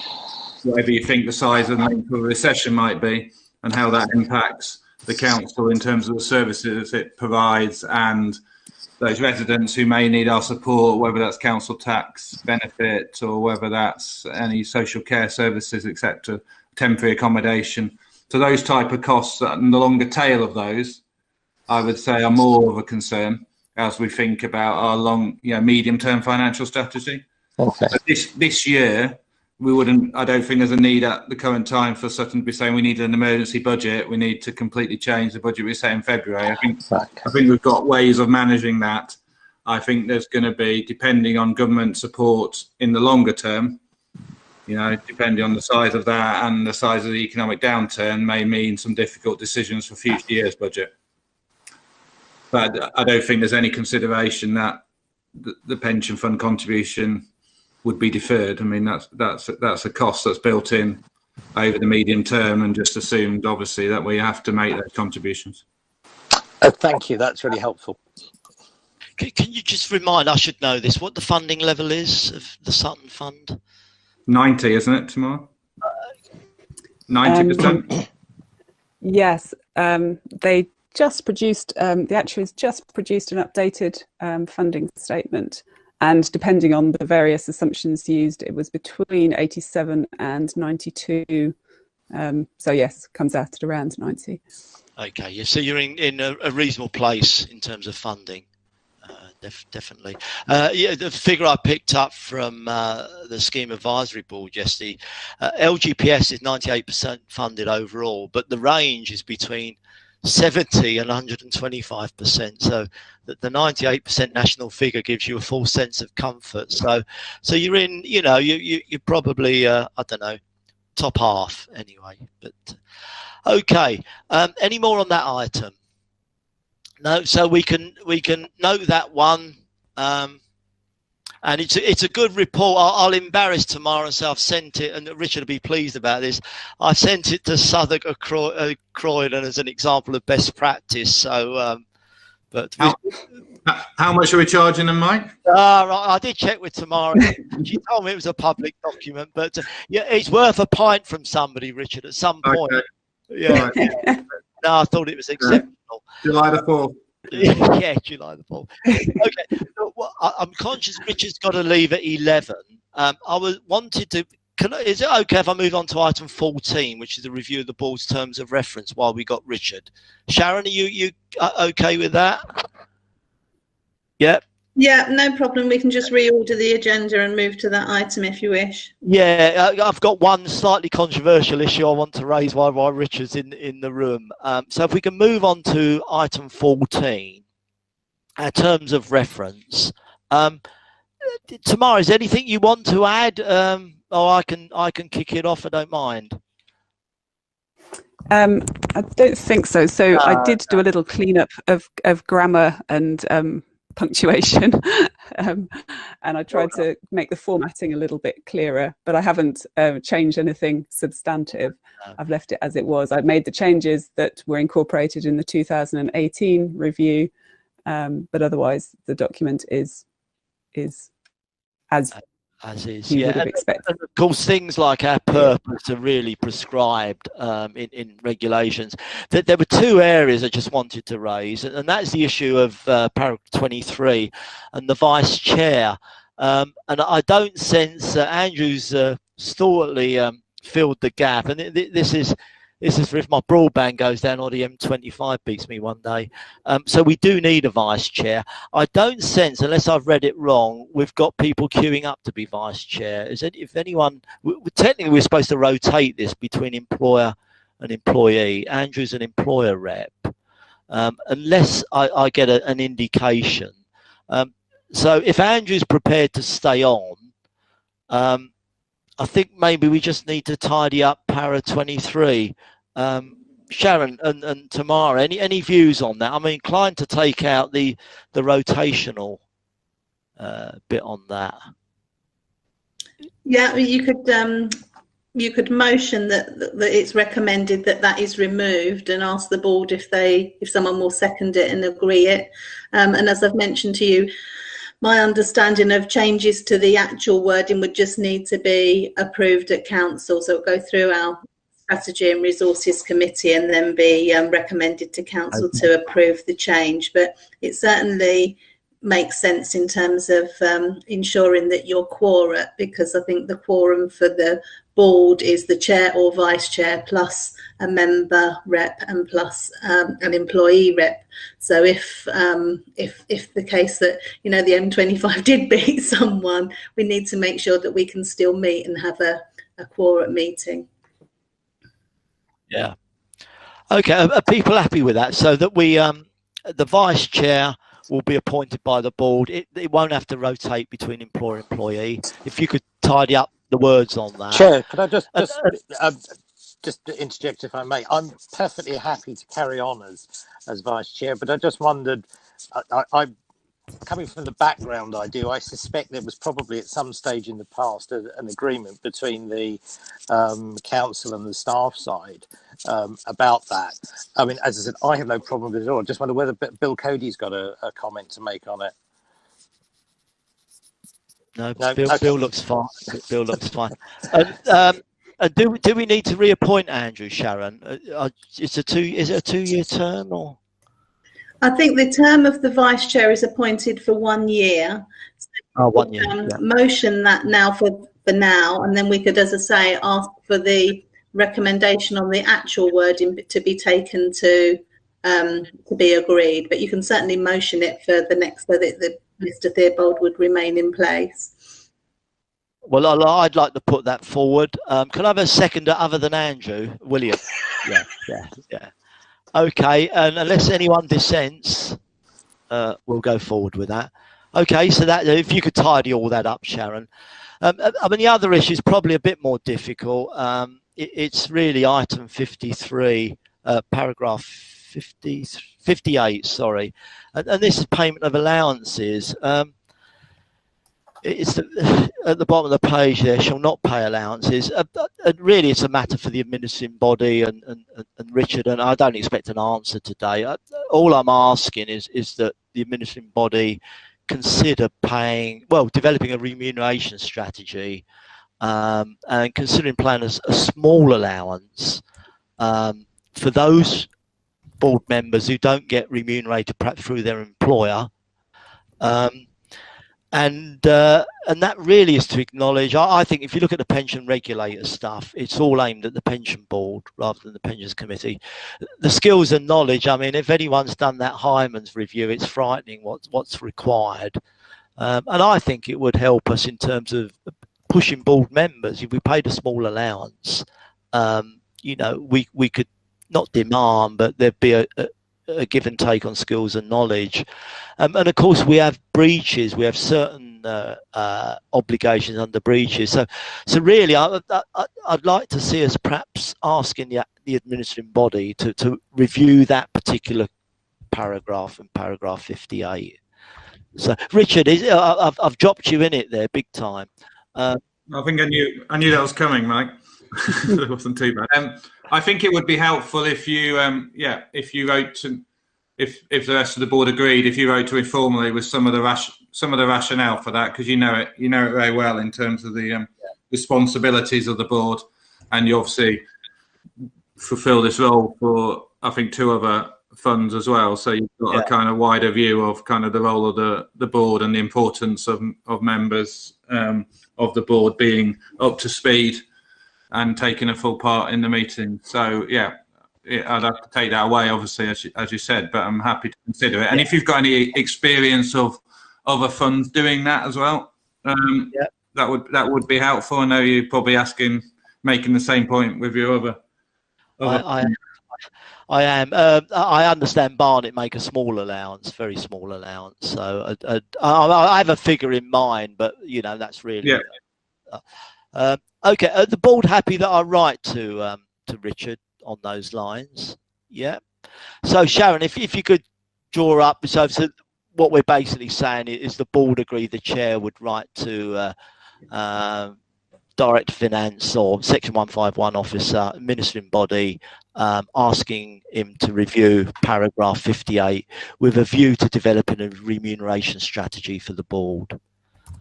whatever you think the size and length of a recession might be, and how that impacts the council in terms of the services it provides and those residents who may need our support, whether that's council tax benefit or whether that's any social care services, etc., temporary accommodation. So those type of costs and the longer tail of those, I would say, are more of a concern as we think about our medium-term financial strategy. Okay. But this year, we wouldn't. I don't think there's a need at the current time for Sutton to be saying we need an emergency budget. We need to completely change the budget we set in February. I think we've got ways of managing that. I think there's going to be, depending on government support in the longer term, depending on the size of that and the size of the economic downturn, may mean some difficult decisions for future years' budget. But I don't think there's any consideration that the pension fund contribution would be deferred. I mean, that's a cost that's built in over the medium term and just assumed, obviously, that we have to make those contributions. Thank you. That's really helpful. Can you just remind, I should know this, what the funding level is of the Sutton Fund? 90, isn't it, tomorrow? 90%? Yes, they just produced, the actuaries just produced an updated funding statement. And depending on the various assumptions used, it was between 87 and 92. So yes, comes out at around 90. Okay, yeah, so you're in a reasonable place in terms of funding. Definitely. Yeah, the figure I picked up from the Scheme Advisory Board yesterday, LGPS is 98% funded overall, but the range is between 70 and 125%. So the 98% national figure gives you a full sense of comfort. So you're in, you know, you're probably, I don't know, top half anyway. But okay, any more on that item? No, so we can note that one, and it's a good report. I'll embarrass Tamara and say I've sent it, and Richard will be pleased about this. I've sent it to Southwark Croydon as an example of best practice. So, but how much are we charging them, Mike? Right, I did check with Tamara. She told me it was a public document, but yeah, it's worth a pint from somebody, Richard, at some point. Okay. Yeah. Right. No, I thought it was exceptional. July the 4th. Yeah, July the 4th. Okay, so, well, I'm conscious Richard's got to leave at 11. I wanted to. Is it okay if I move on to item 14, which is a review of the board's terms of reference while we got Richard? Sharon, are you okay with that? Yeah. Yeah, no problem. We can just reorder the agenda and move to that item if you wish. Yeah, I've got one slightly controversial issue I want to raise while Richard's in the room. So if we can move on to item 14, our terms of reference. Tamara, is there anything you want to add? Or I can kick it off. I don't mind. I don't think so. So I did do a little cleanup of grammar and punctuation, and I tried to make the formatting a little bit clearer, but I haven't changed anything substantive. I've left it as it was. I've made the changes that were incorporated in the 2018 review, but otherwise the document is as is, you would have expected. And of course, things like our purpose are really prescribed in regulations. There were two areas I just wanted to raise, and that's the issue of paragraph 23 and the vice chair. And I don't sense Andrew's thoughtfully filled the gap. And this is for if my broadband goes down or the M25 beats me one day. So we do need a vice chair. I don't sense, unless I've read it wrong, we've got people queuing up to be vice chair. If anyone, technically we're supposed to rotate this between employer and employee. Andrew's an employer rep, unless I get an indication. So if Andrew's prepared to stay on, I think maybe we just need to tidy up para 23. Sharon and Tamara, any views on that? I'm inclined to take out the rotational bit on that. Yeah, you could motion that it's recommended that is removed, and ask the board if someone will second it and agree it. And as I've mentioned to you, my understanding of changes to the actual wording would just need to be approved at council. So it'll go through our Strategy and Resources Committee and then be recommended to council to approve the change. But it certainly makes sense in terms of ensuring that you're quorate, because I think the quorum for the board is the chair or vice chair plus a member rep and plus an employee rep. So if the case that, you know, the M25 did beat someone, we need to make sure that we can still meet and have a quorum meeting. Yeah. Okay. Are people happy with that? So that we the vice chair will be appointed by the board. It won't have to rotate between employer and employee. If you could tidy up the words on that. Chair, could I just interject, if I may? I'm perfectly happy to carry on as vice chair, but I just wondered, I coming from the background I do, I suspect there was probably at some stage in the past an agreement between the council and the staff side about that. I mean, as I said, I have no problem with it at all. I just wonder whether Bill Cody's got a comment to make on it. No, No, Bill, okay. Bill looks fine. Bill looks fine. And do we need to reappoint Andrew, Sharon? Is it a 2-year term or? I think the term of the vice chair is appointed for 1 year. So Oh, 1 year. Yeah. Motion that now for now, and then we could, as I say, ask for the recommendation on the actual wording to be taken to be agreed. But you can certainly motion it for the next, so that Mr. Theobald would remain in place. Well, I'd like to put that forward. Can I have a seconder other than Andrew? William? Yeah. Okay, and unless anyone dissents, we'll go forward with that. Okay, so that if you could tidy all that up, Sharon. I mean, the other issue is probably a bit more difficult. It's really item 53, paragraph 58, sorry. And this is payment of allowances. It's at the bottom of the page there, shall not pay allowances. And really, it's a matter for the administering body and Richard, and I don't expect an answer today. All I'm asking is that the administering body consider developing a remuneration strategy and considering paying a small allowance for those board members who don't get remunerated perhaps through their employer. And that really is to acknowledge, I think if you look at the pension regulator stuff, it's all aimed at the pension board rather than the pensions committee. The skills and knowledge, I mean, if anyone's done that Hyman's review, it's frightening what's required. And I think it would help us in terms of pushing board members. If we paid a small allowance, we could not demand, but there'd be a give and take on skills and knowledge. And of course we have breaches, we have certain obligations under breaches. So really I'd like to see us perhaps asking the administrative body to review that particular paragraph in paragraph 58. So Richard, I've dropped you in it there big time. I think I knew that was coming, Mike. It wasn't too bad. I think it would be helpful if you, if you wrote to, if the rest of the board agreed, if you wrote to informally with some of the rationale for that, because you know it very well in terms of the responsibilities of the board, and you obviously fulfil this role for I think 2 other funds as well. So you've got a kind of wider view of kind of the role of the board and the importance of members of the board being up to speed and taking a full part in the meeting. So I'd have to take that away, obviously, as you said, but I'm happy to consider it. And if you've got any experience of other funds doing that as well, that would be helpful. I know you're probably making the same point with your other. I am. I understand Barnet make a small allowance, very small allowance. So I have a figure in mind, but that's really. Okay. Are the board happy that I write to Richard on those lines? Yeah. So Sharon, if you could draw up, so what we're basically saying is the board agreed the chair would write to Director Finance or Section 151 officer, administering body, asking him to review paragraph 58 with a view to developing a remuneration strategy for the board.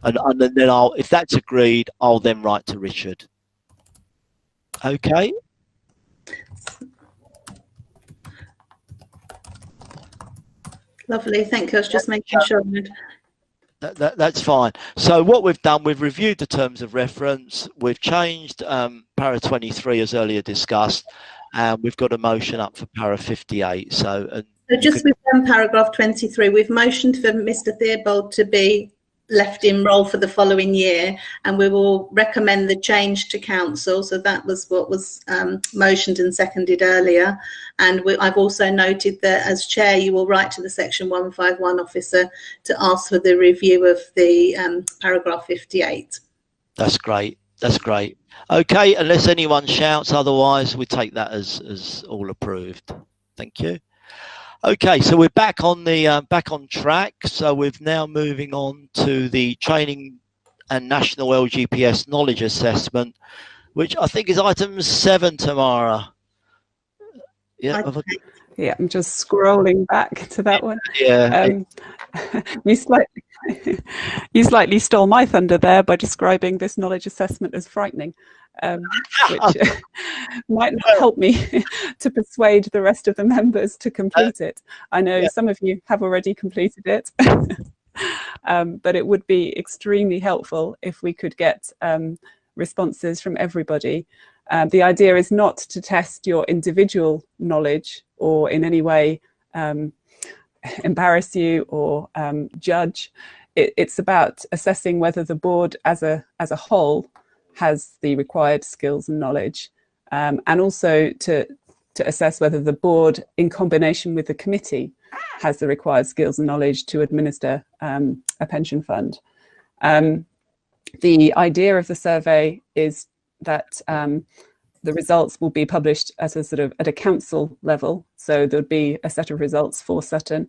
And then if that's agreed, I'll then write to Richard. Okay. Lovely, thank you. I was just making sure. That's fine. So what we've done, we've reviewed the terms of reference, we've changed para 23 as earlier discussed, and we've got a motion up for para 58. So just with paragraph 23, we've motioned for Mr. Theobald to be left in role for the following year, and we will recommend the change to council. So that was what was motioned and seconded earlier. And I've also noted that as chair, you will write to the Section 151 officer to ask for the review of the paragraph 58. That's great. That's great. Okay, unless anyone shouts, otherwise we take that as all approved. Thank you. Okay, so we're back on track. So we're now moving on to the training and national LGPS knowledge assessment, which I think is item 7, Tamara. Yeah, Yeah, I'm just scrolling back to that one. Yeah. You slightly stole my thunder there by describing this knowledge assessment as frightening, which might not help me to persuade the rest of the members to complete it. I know some of you have already completed it, but it would be extremely helpful if we could get responses from everybody. The idea is not to test your individual knowledge or in any way embarrass you or judge. It's about assessing whether the board as a whole has the required skills and knowledge, and also to assess whether the board, in combination with the committee, has the required skills and knowledge to administer a pension fund. The idea of the survey is that the results will be published at a council level. So there'd be a set of results for Sutton.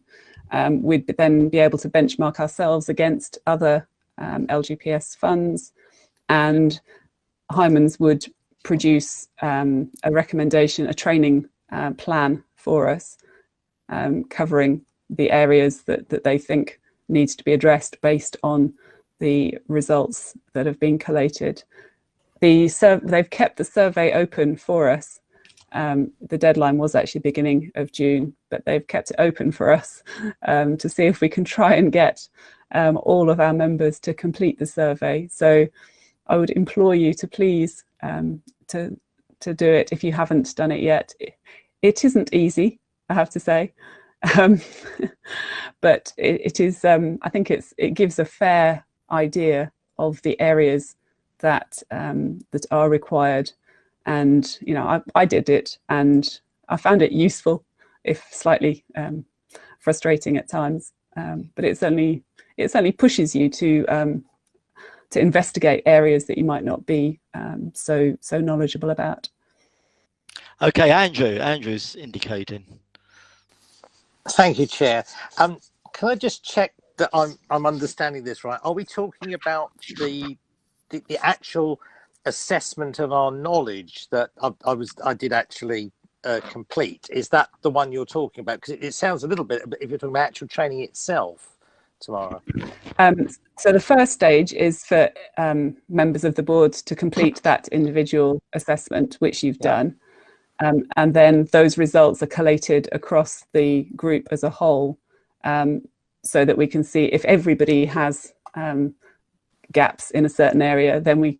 We'd then be able to benchmark ourselves against other LGPS funds, and Hymans would produce a recommendation, a training plan for us, covering the areas that they think needs to be addressed based on the results that have been collated. They've kept the survey open for us. The deadline was actually beginning of June, but they've kept it open for us to see if we can try and get all of our members to complete the survey. So I would implore you to please to do it if you haven't done it yet. It isn't easy, I have to say, but it is. I think it gives a fair idea of the areas that that are required. And I did it, and I found it useful, if slightly frustrating at times. But it certainly pushes you to investigate areas that you might not be so knowledgeable about. Okay, Andrew's indicating. Thank you, Chair. Can I just check that I'm understanding this right? Are we talking about the actual assessment of our knowledge that I did actually complete? Is that the one you're talking about? Because it sounds a little bit, if you're talking about actual training itself tomorrow. So the first stage is for members of the board to complete that individual assessment, which you've done. And then those results are collated across the group as a whole, so that we can see if everybody has gaps in a certain area, then we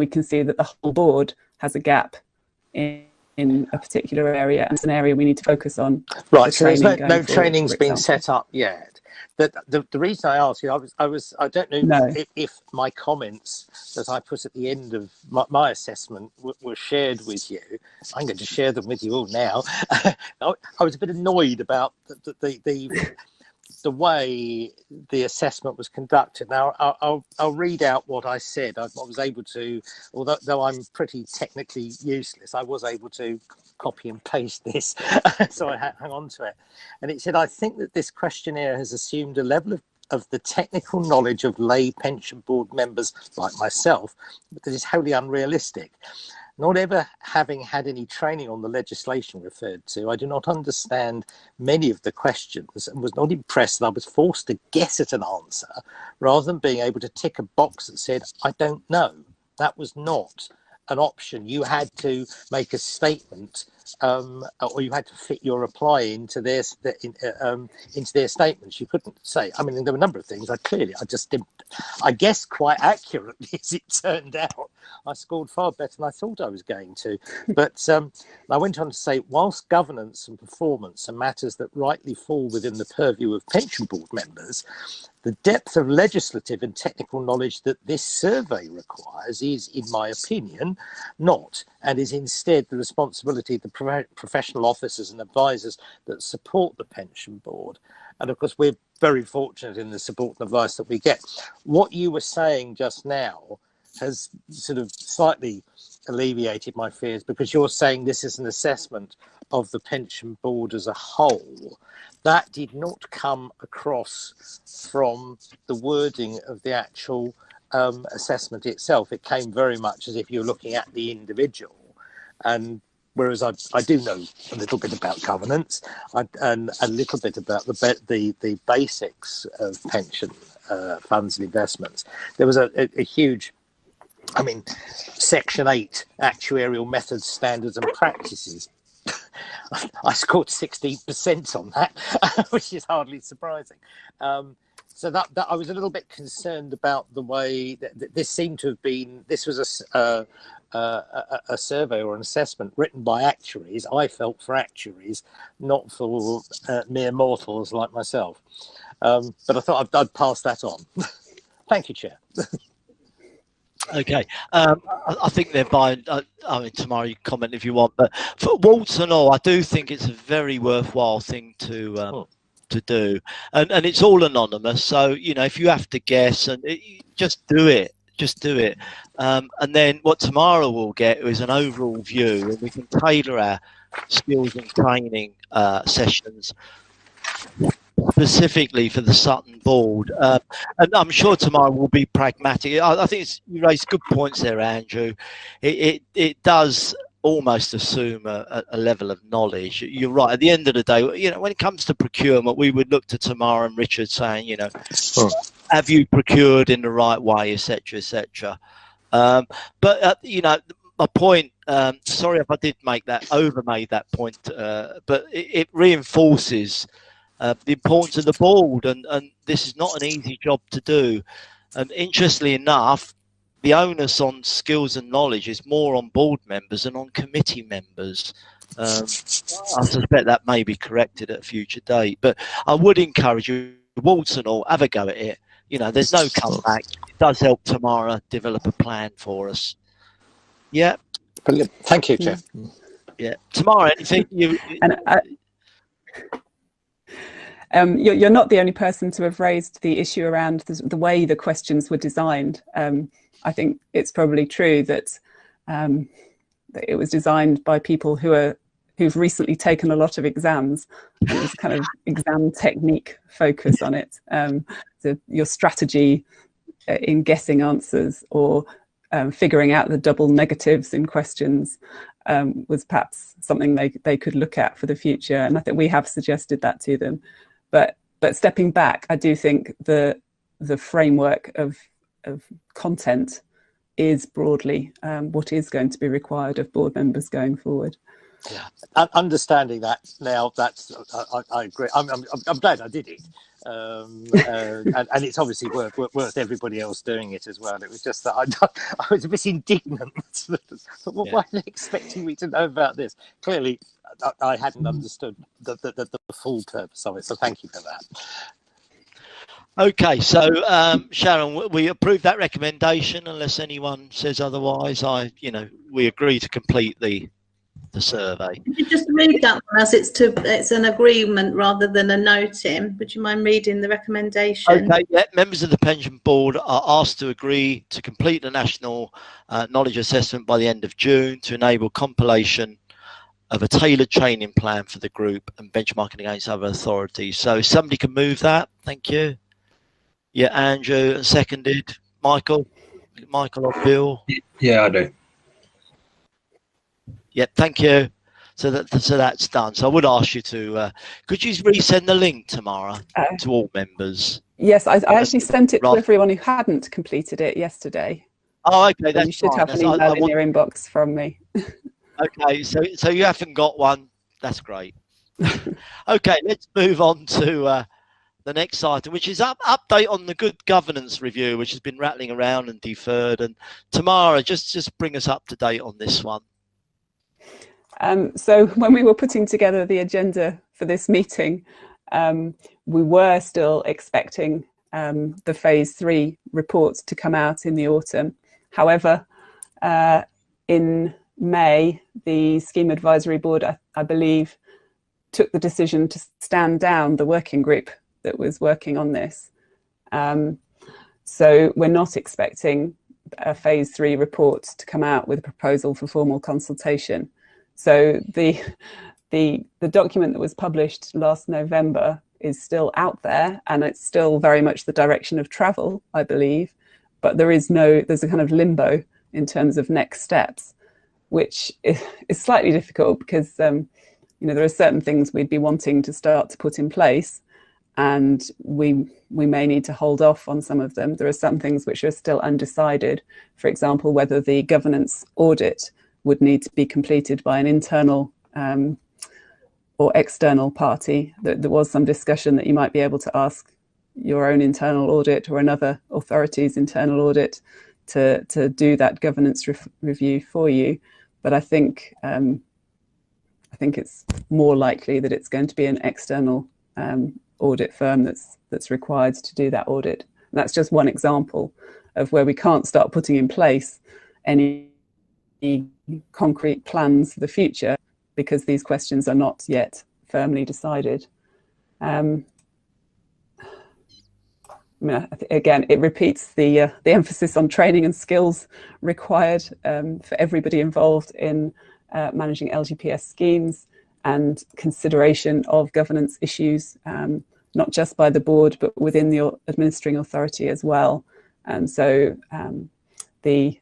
can see that the whole board has a gap in a particular area, and it's an area we need to focus on. Right, so there's no training's been set up yet. The reason I asked you, I don't know if my comments that I put at the end of my assessment were shared with you. I'm going to share them with you all now. I was a bit annoyed about the way the assessment was conducted. Now, I'll read out what I said. I was able to, although I'm pretty technically useless, I was able to copy and paste this, so I hang on to it. And it said, I think that this questionnaire has assumed a level of the technical knowledge of lay pension board members like myself that is wholly unrealistic. Not ever having had any training on the legislation referred to, I do not understand many of the questions and was not impressed that I was forced to guess at an answer rather than being able to tick a box that said, I don't know. That was not an option. You had to make a statement, or you had to fit your reply into their statements. You couldn't say. I mean, there were a number of things. I just didn't. I guess quite accurately, as it turned out, I scored far better than I thought I was going to. But I went on to say, whilst governance and performance are matters that rightly fall within the purview of pension board members, the depth of legislative and technical knowledge that this survey requires is, in my opinion, not, and is instead the responsibility of the professional officers and advisors that support the pension board. And of course, we're very fortunate in the support and advice that we get. What you were saying just now has sort of slightly alleviated my fears, because you're saying this is an assessment of the pension board as a whole. That did not come across from the wording of the actual assessment itself. It came very much as if you're looking at the individual. And whereas I do know a little bit about governance and a little bit about the basics of pension funds and investments. There was a huge, Section 8 actuarial methods, standards and practices. I scored 16% on that, which is hardly surprising. So that I was a little bit concerned about the way that this seemed to have been. This was a survey or an assessment written by actuaries. I felt for actuaries, not for mere mortals like myself. But I thought I'd pass that on. Thank you, Chair. Okay, I think they're buying. Tomorrow you comment if you want, but for warts and all, I do think it's a very worthwhile thing to do, and it's all anonymous. So if you have to guess, just do it. And then what tomorrow we'll get is an overall view, and we can tailor our skills and training sessions specifically for the Sutton board, and I'm sure tomorrow will be pragmatic. I think you raised good points there, Andrew. It does almost assume a level of knowledge. You're right. At the end of the day, when it comes to procurement, we would look to Tamara and Richard saying, have you procured in the right way, etc., etc. But my point. Sorry if I did made that point, but it reinforces the importance of the board, and this is not an easy job to do. And interestingly enough, the onus on skills and knowledge is more on board members than on committee members. I suspect that may be corrected at a future date, but I would encourage you, warts and all, have a go at it. There's no comeback. It does help Tamara develop a plan for us. Yeah. Brilliant. Thank you, Chair. Yeah. Tamara, anything you... You're not the only person to have raised the issue around the way the questions were designed. I think it's probably true that it was designed by people who've recently taken a lot of exams. And there's a kind of exam technique focus on it. Your strategy in guessing answers or figuring out the double negatives in questions was perhaps something they could look at for the future. And I think we have suggested that to them. But stepping back, I do think the framework of content is broadly what is going to be required of board members going forward. Yeah. Understanding that now, I agree. I'm glad I did it, and it's obviously worth everybody else doing it as well. It was just that I was a bit indignant. Why are they expecting me to know about this? Clearly, I hadn't understood the full purpose of it. So thank you for that. Okay, so Sharon, we approve that recommendation unless anyone says otherwise. We agree to complete the survey. Could you just read that one as it's an agreement rather than a noting? Would you mind reading the recommendation? Okay, yeah. Members of the pension board are asked to agree to complete the national knowledge assessment by the end of June to enable compilation of a tailored training plan for the group and benchmarking against other authorities. So somebody can move that. Thank you. Yeah, Andrew, and seconded. Michael or Bill? Yeah, I do. Yep, thank you. So that's done. So I would ask you to, could you resend the link tomorrow to all members? Yes, I actually sent it to everyone who hadn't completed it yesterday. Oh, okay, so you should have an email in your inbox from me. Okay, so you haven't got one. That's great. Okay, let's move on to the next item, which is update on the good governance review, which has been rattling around and deferred. And Tamara, just bring us up to date on this one. So when we were putting together the agenda for this meeting, we were still expecting the phase 3 reports to come out in the autumn. However, in May, the Scheme Advisory Board, I believe, took the decision to stand down the working group that was working on this. So we're not expecting a phase 3 report to come out with a proposal for formal consultation. So the document that was published last November is still out there, and it's still very much the direction of travel, I believe, but there's a kind of limbo in terms of next steps. which is slightly difficult because there are certain things we'd be wanting to start to put in place, and we may need to hold off on some of them. There are some things which are still undecided. For example, whether the governance audit would need to be completed by an internal or external party. There was some discussion that you might be able to ask your own internal audit or another authority's internal audit to do that governance review for you. But I think it's more likely that it's going to be an external audit firm that's required to do that audit. And that's just one example of where we can't start putting in place any concrete plans for the future because these questions are not yet firmly decided. Again, it repeats the emphasis on training and skills required for everybody involved in managing LGPS schemes, and consideration of governance issues, not just by the board, but within the administering authority as well. And so the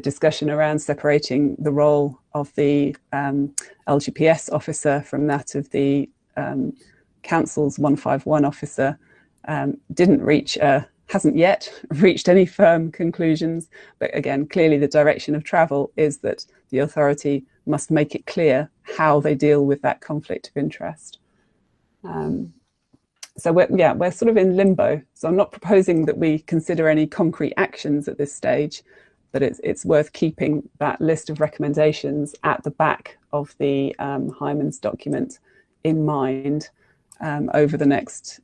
discussion around separating the role of the LGPS officer from that of the council's 151 officer hasn't yet reached any firm conclusions. But again, clearly the direction of travel is that the authority must make it clear how they deal with that conflict of interest. So we're sort of in limbo. So I'm not proposing that we consider any concrete actions at this stage, but it's worth keeping that list of recommendations at the back of the Hyman's document in mind over the next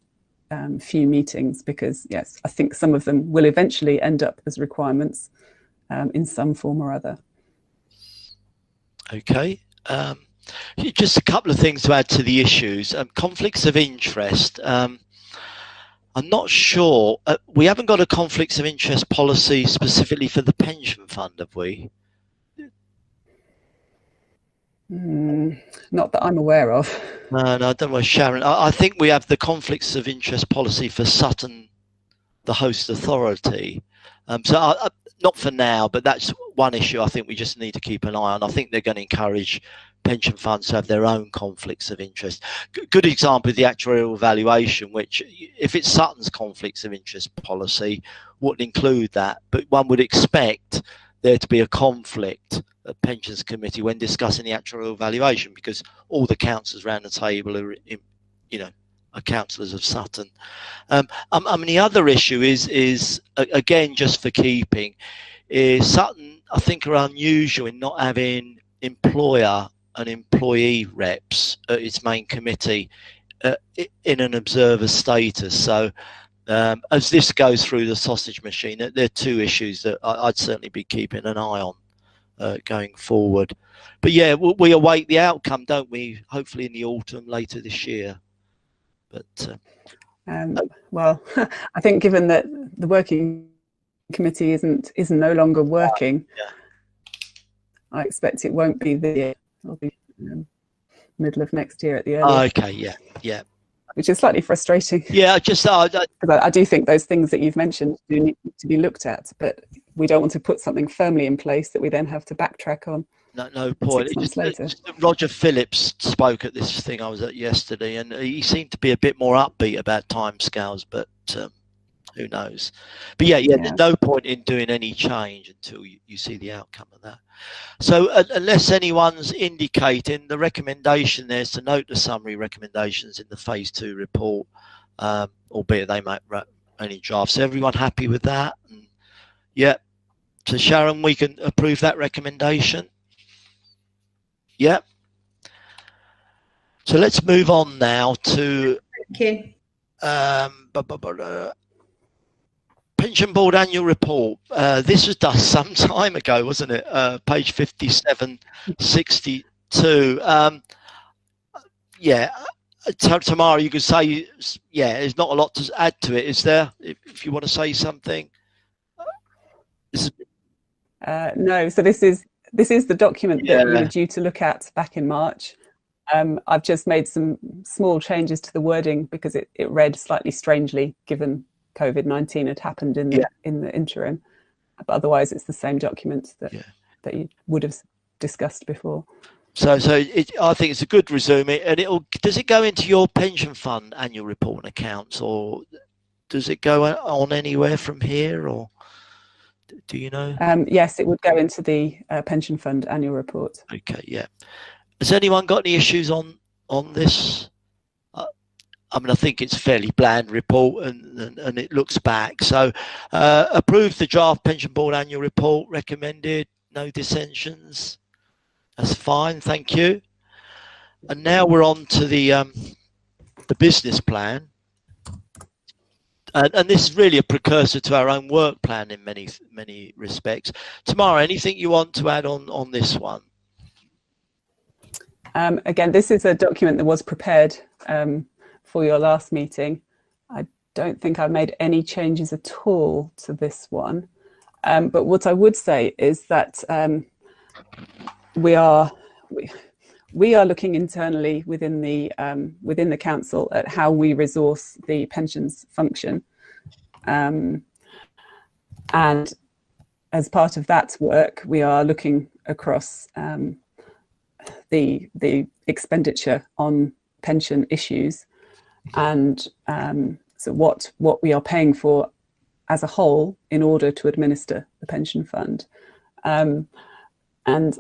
few meetings, because yes, I think some of them will eventually end up as requirements in some form or other. Okay, just a couple of things to add to the issues. Conflicts of interest. I'm not sure. We haven't got a conflicts of interest policy specifically for the pension fund, have we? Not that I'm aware of. No, I don't know, Sharon. I think we have the conflicts of interest policy for Sutton, the host authority. Not for now, but that's one issue I think we just need to keep an eye on. I think they're going to encourage pension funds to have their own conflicts of interest. Good example of the actuarial evaluation, which if it's Sutton's conflicts of interest policy, wouldn't include that, but one would expect there to be a conflict at pensions committee when discussing the actuarial evaluation, because all the councillors around the table are, are councillors of Sutton. The other issue is again, just for keeping, is Sutton, I think, are unusual in not having employer and employee reps at its main committee in an observer status. So as this goes through the sausage machine, there are two issues that I'd certainly be keeping an eye on going forward. But yeah, we await the outcome, don't we? Hopefully in the autumn later this year. But well, I think given that the working committee is no longer working, I expect it won't be this year. It'll be middle of next year at the earliest. Okay, yeah. Which is slightly frustrating. Yeah, I do think those things that you've mentioned do need to be looked at, but we don't want to put something firmly in place that we then have to backtrack on. No point. 6 months later. Roger Phillips spoke at this thing I was at yesterday, and he seemed to be a bit more upbeat about timescales, but who knows? But yeah, there's no point in doing any change until you see the outcome of that. So unless anyone's indicating, the recommendation there is to note the summary recommendations in the phase 2 report, albeit they might only draft. So everyone happy with that? And, yeah. So Sharon, we can approve that recommendation. Yeah. So let's move on now to Pension Board Annual Report. This was done some time ago, wasn't it? Page 5762. Tamara, you could say, there's not a lot to add to it, is there? If you want to say something. No, so this is the document that we were due to look at back in March. I've just made some small changes to the wording because it read slightly strangely given COVID-19 had happened in the interim. But otherwise, it's the same document that you would have discussed before. So I think it's a good resume, and does it go into your pension fund annual report and accounts, or does it go on anywhere from here, or do you know? Yes, it would go into the pension fund annual report. Okay, yeah. Has anyone got any issues on this? I mean, I think it's a fairly bland report, and it looks back. So, approve the draft pension board annual report. Recommended. No dissensions. That's fine. Thank you. And now we're on to the business plan, and this is really a precursor to our own work plan in many respects. Tamara, anything you want to add on this one? Again, this is a document that was prepared for your last meeting. I don't think I've made any changes at all to this one. But what I would say is that we are looking internally within the council at how we resource the pensions function, and as part of that work, we are looking across the expenditure on pension issues, and so what we are paying for as a whole in order to administer the pension fund. And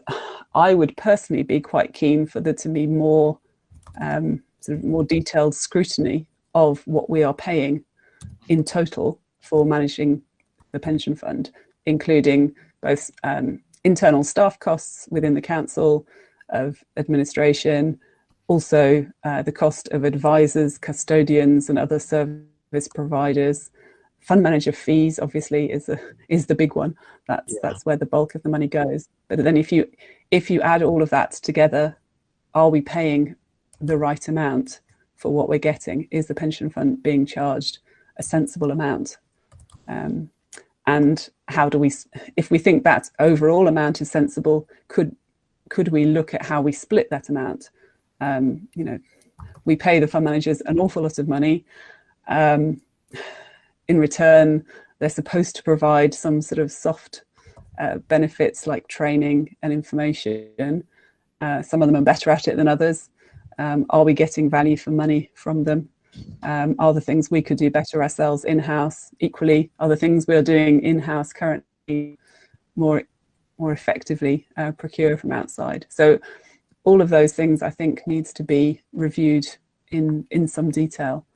I would personally be quite keen for there to be more sort of more detailed scrutiny of what we are paying in total for managing the pension fund, including both internal staff costs within the council, of administration, also the cost of advisors, custodians and other service providers. Fund manager fees obviously is the big one. That's where the bulk of the money goes. But then if you add all of that together, are we paying the right amount for what we're getting? Is the pension fund being charged a sensible amount? And how do we, if we think that overall amount is sensible, could we look at how we split that amount? You know, we pay the fund managers an awful lot of money. In return, they're supposed to provide some sort of soft benefits like training and information. Some of them are better at it than others. Are we getting value for money from them? Are the things we could do better ourselves in-house? Equally, are the things we're doing in-house currently more effectively procure from outside? So all of those things I think needs to be reviewed in some detail.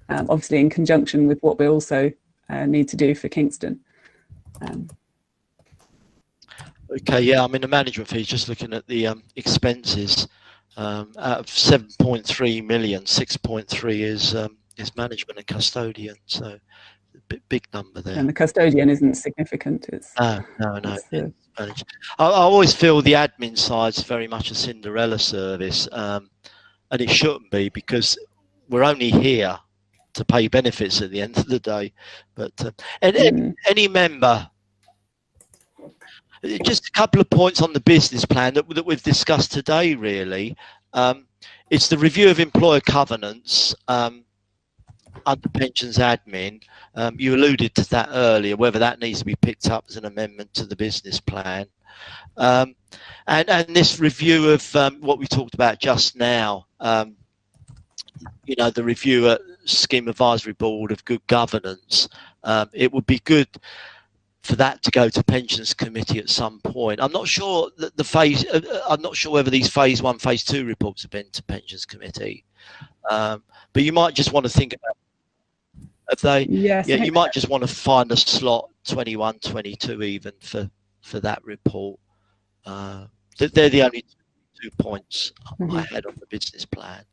Obviously in conjunction with what we also need to do for Kingston. Okay, yeah, I mean the management fees, just looking at the expenses, out of 7.3 million, 6.3 is management and custodian, so a big number there. And the custodian isn't significant. It's no. I always feel the admin side's very much a Cinderella service, and it shouldn't be, because we're only here to pay benefits at the end of the day. But any member, just a couple of points on the business plan that we've discussed today, really. It's the review of employer covenants under pensions admin. You alluded to that earlier, whether that needs to be picked up as an amendment to the business plan. And this review of what we talked about just now, you know, the review at Scheme Advisory Board of Good Governance. It would be good for that to go to Pensions Committee at some point. I'm not sure that I'm not sure whether these phase 1, phase 2 reports have been to Pensions Committee, but you might just want to think about, have they? Yes, yeah, you might just want to find a slot 21, 22 even for that report. They're the only 2 points I had on the business plan.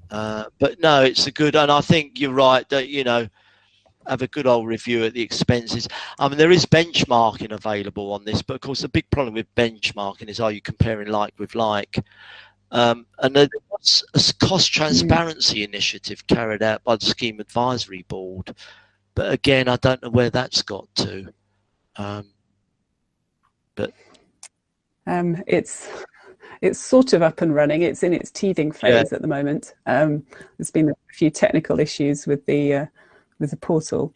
But no, it's a good, and I think you're right that, you know, have a good old review at the expenses. I mean, there is benchmarking available on this, but of course the big problem with benchmarking is, are you comparing like with like? And there was a cost transparency initiative carried out by the Scheme Advisory Board, but again, I don't know where that's got to. It's sort of up and running. It's in its teething phase at the moment. There's been a few technical issues with the portal,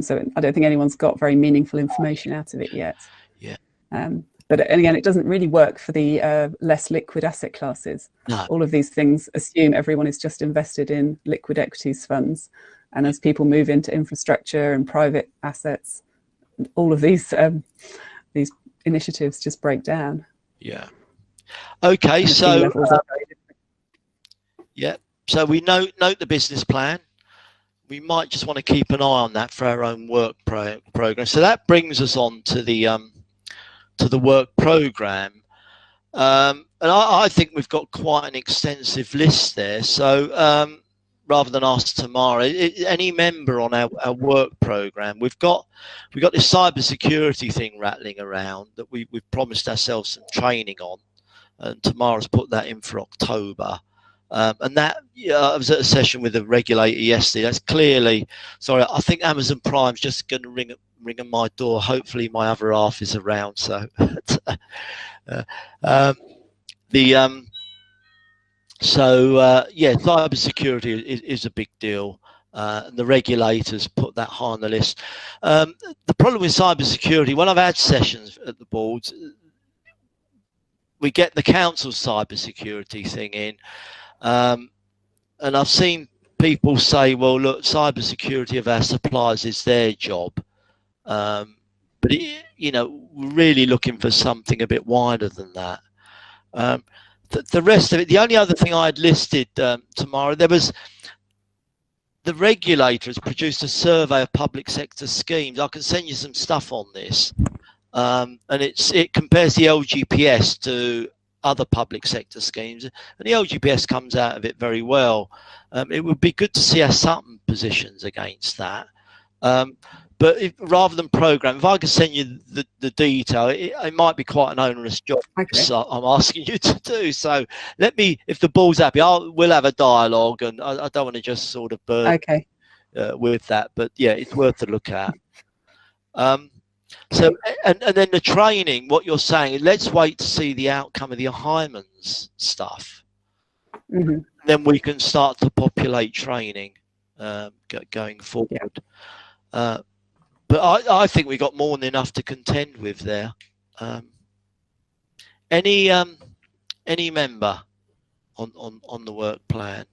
so I don't think anyone's got very meaningful information out of it yet. Yeah. But and again, it doesn't really work for the less liquid asset classes. No. All of these things assume everyone is just invested in liquid equities funds, and as people move into infrastructure and private assets, all of these initiatives just break down. Yeah. Okay, And so fee levels are very different. yeah, so we note the business plan. We might just want to keep an eye on that for our own work program. So that brings us on to the work program, and I think we've got quite an extensive list there. So rather than ask Tamara, any member on our work program, we've got this cybersecurity thing rattling around that we've promised ourselves some training on, and Tamara's put that in for October. And that, I was at a session with a regulator yesterday. That's clearly, sorry, I think Amazon Prime's just going to ring at my door. Hopefully my other half is around. So yeah, cybersecurity is a big deal. And the regulators put that high on the list. The problem with cybersecurity, when I've had sessions at the boards, we get the council's cybersecurity thing in. And I've seen people say, well, look, cybersecurity of our suppliers is their job. But, we're really looking for something a bit wider than that. The rest of it, the only other thing I had listed, Tamara, there was the regulator has produced a survey of public sector schemes. I can send you some stuff on this. And it compares the LGPS to other public sector schemes, and the LGPS comes out of it very well. It would be good to see our Sutton positions against that. But rather than program, if I could send you the detail, it might be quite an onerous job. Okay. So I'm asking you to do. So let me, if the board's happy, we'll have a dialogue, and I don't want to just sort of burn with that. But yeah, it's worth a look at. So and then the training, what you're saying, let's wait to see the outcome of the Hyman's stuff. Mm-hmm. Then we can start to populate training going forward. Yeah. But I think we got more than enough to contend with there. Any member on the work plan?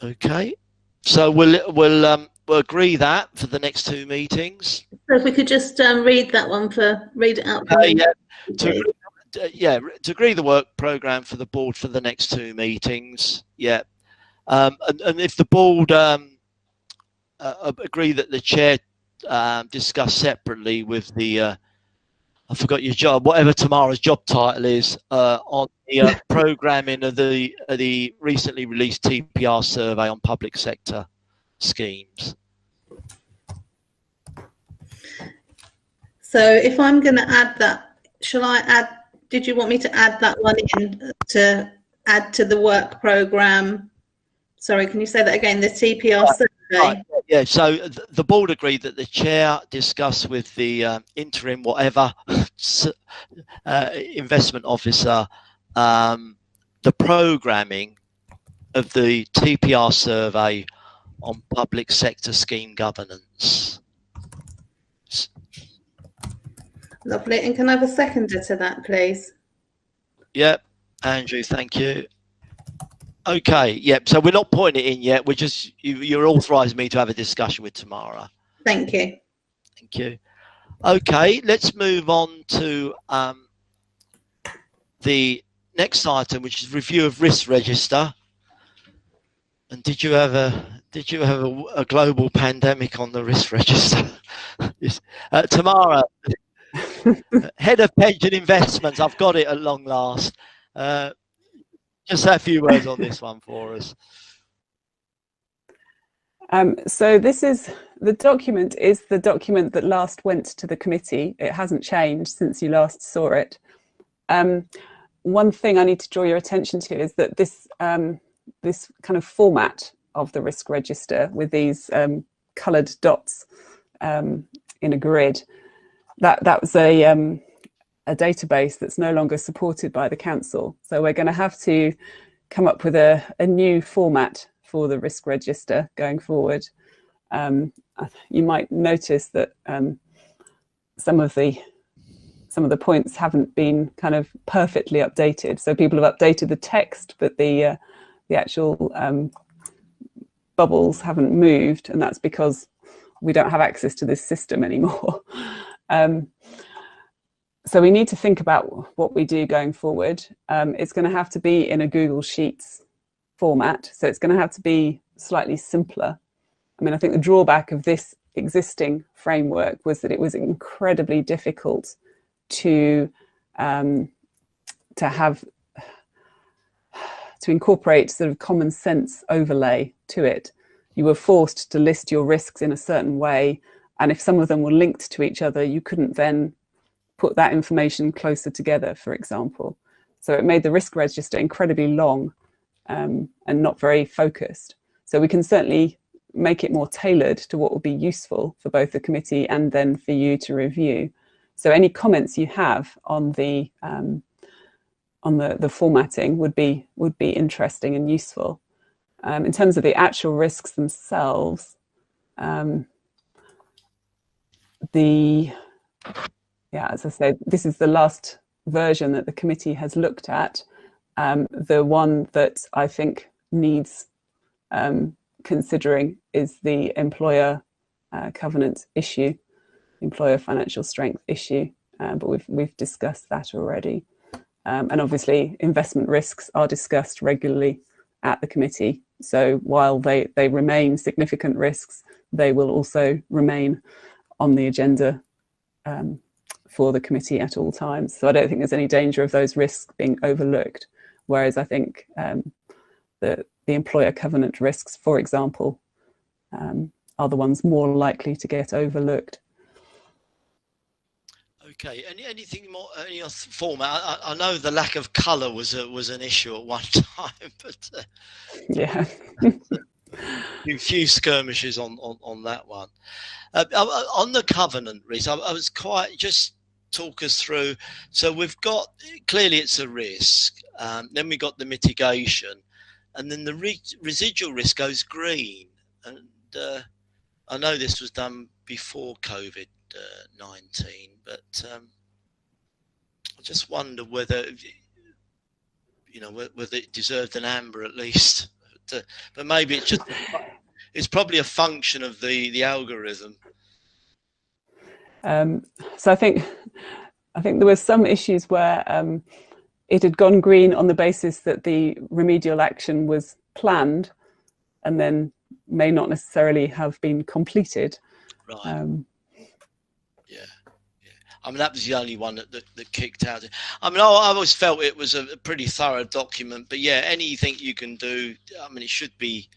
Okay, so we'll agree that for the next two meetings. So if we could just read it out for me. To agree the work program for the board for the next two meetings. Yeah, and if the board agree that the chair discuss separately with the I forgot your job, whatever Tamara's job title is, on the programming of the recently released TPR survey on public sector schemes. So if I'm going to add that, shall I add? Did you want me to add that one in to add to the work program? Sorry, can you say that again? The TPR survey. Right. Yeah. So the board agreed that the chair discuss with the interim whatever investment officer the programming of the TPR survey on public sector scheme governance. Lovely. And can I have a seconder to that, please? Yep, Andrew, thank you. Okay, yep, so we're not putting it in yet. We're just, you're authorising me to have a discussion with Tamara. Thank you. Thank you. Okay, let's move on to the next item, which is review of risk register. And did you have a global pandemic on the risk register? Tamara, head of pension investments, I've got it at long last. Just say a few words on this one for us. So this is the document that last went to the committee. It hasn't changed since you last saw it. One thing I need to draw your attention to is that this this kind of format of the risk register with these coloured dots in a grid, that was a database that's no longer supported by the council. So we're going to have to come up with a new format for the risk register going forward. You might notice that some of the some of the points haven't been kind of perfectly updated. So people have updated the text, but the actual bubbles haven't moved, and that's because we don't have access to this system anymore. So we need to think about what we do going forward. It's going to have to be in a Google Sheets format, so it's going to have to be slightly simpler. I mean, I think the drawback of this existing framework was that it was incredibly difficult to incorporate sort of common sense overlay to it. You were forced to list your risks in a certain way, and if some of them were linked to each other, you couldn't then put that information closer together, for example. So it made the risk register incredibly long and not very focused. So we can certainly make it more tailored to what will be useful for both the committee and then for you to review. So any comments you have on the formatting would be interesting and useful. In terms of the actual risks themselves, as I said, this is the last version that the committee has looked at. The one that I think needs considering is the employer covenant issue, employer financial strength issue, but we've discussed that already. And obviously investment risks are discussed regularly at the committee. So while they remain significant risks, they will also remain on the agenda for the committee at all times. So I don't think there's any danger of those risks being overlooked. Whereas I think the employer covenant risks, for example, are the ones more likely to get overlooked. Okay. Anything more? Any other format? I know the lack of colour was an issue at one time, but yeah, a few skirmishes on that one. On the covenant risk, I was quite just talk us through. So we've got clearly it's a risk. Then we got the mitigation, and then the residual risk goes green. And I know this was done before COVID-19, but I just wonder whether whether it deserved an amber at least. But maybe it's probably a function of the algorithm. So I think there were some issues where it had gone green on the basis that the remedial action was planned and then may not necessarily have been completed. Right. Yeah. I mean, that was the only one that kicked out. I mean, I always felt it was a pretty thorough document, but yeah, anything you can do, I mean, it should be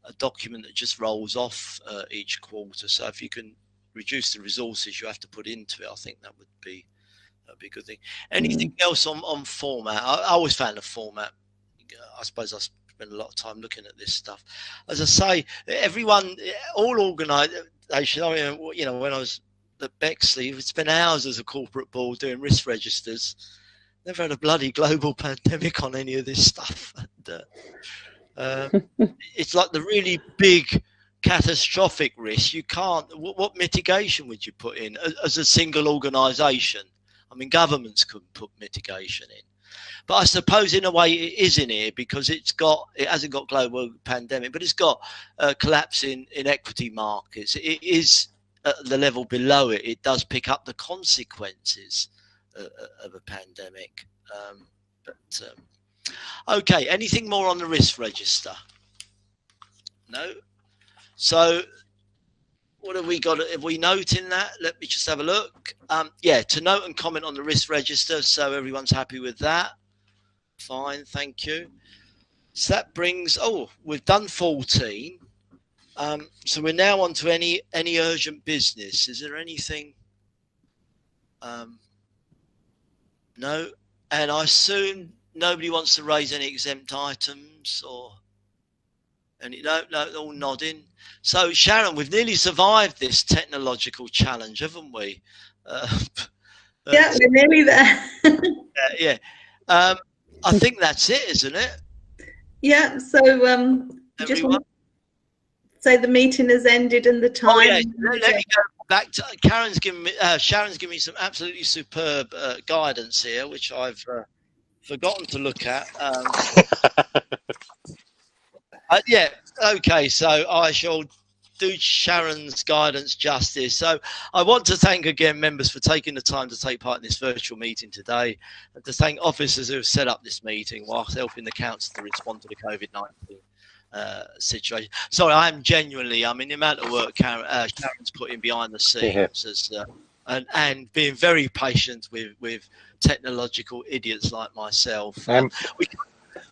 a document that just rolls off each quarter. So if you can reduce the resources you have to put into it, I think that'd be a good thing. Anything else on format? I always found the format, I suppose I spend a lot of time looking at this stuff. As I say, everyone, all organisations, I mean, when I was at Bexley, we'd spend hours as a corporate board doing risk registers. Never had a bloody global pandemic on any of this stuff. And, it's like the really big catastrophic risk. You can't. What mitigation would you put in as a single organisation? I mean, governments couldn't put mitigation in, but I suppose in a way it is in here because it hasn't got global pandemic, but it's got collapse in equity markets. It is at the level below it. It does pick up the consequences of a pandemic. Okay, anything more on the risk register? No. So what have we got? Have we note in that? Let me just have a look. Yeah, to note and comment on the risk register. So everyone's happy with that. Fine, thank you. So that brings, we've done 14. So we're now on to any urgent business. Is there anything? No. And I assume nobody wants to raise any exempt items or any, no, all nodding. So Sharon, we've nearly survived this technological challenge, haven't we? Yeah, we're nearly there. Yeah. I think that's it, isn't it? Yeah, so just want to say the meeting has ended and the time. Oh, yeah. Let me go back to Sharon's given me some absolutely superb guidance here, which I've forgotten to look at. Yeah, okay, so I shall do Sharon's guidance justice. So I want to thank again members for taking the time to take part in this virtual meeting today, and to thank officers who have set up this meeting whilst helping the council to respond to the COVID-19 situation. Sorry, I mean, the amount of work Sharon's put in behind the scenes and being very patient with technological idiots like myself.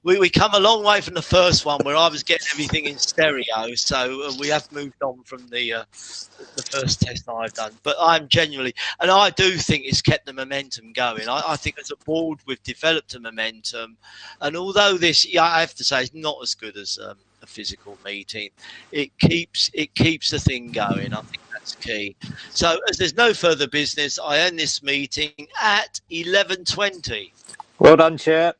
We come a long way from the first one where I was getting everything in stereo, so we have moved on from the first test I've done. But I'm genuinely, and I do think it's kept the momentum going. I think as a board we've developed a momentum, and although this, I have to say, is not as good as a physical meeting, it keeps the thing going. I think that's key. So as there's no further business, I end this meeting at 11:20. Well done, Chair.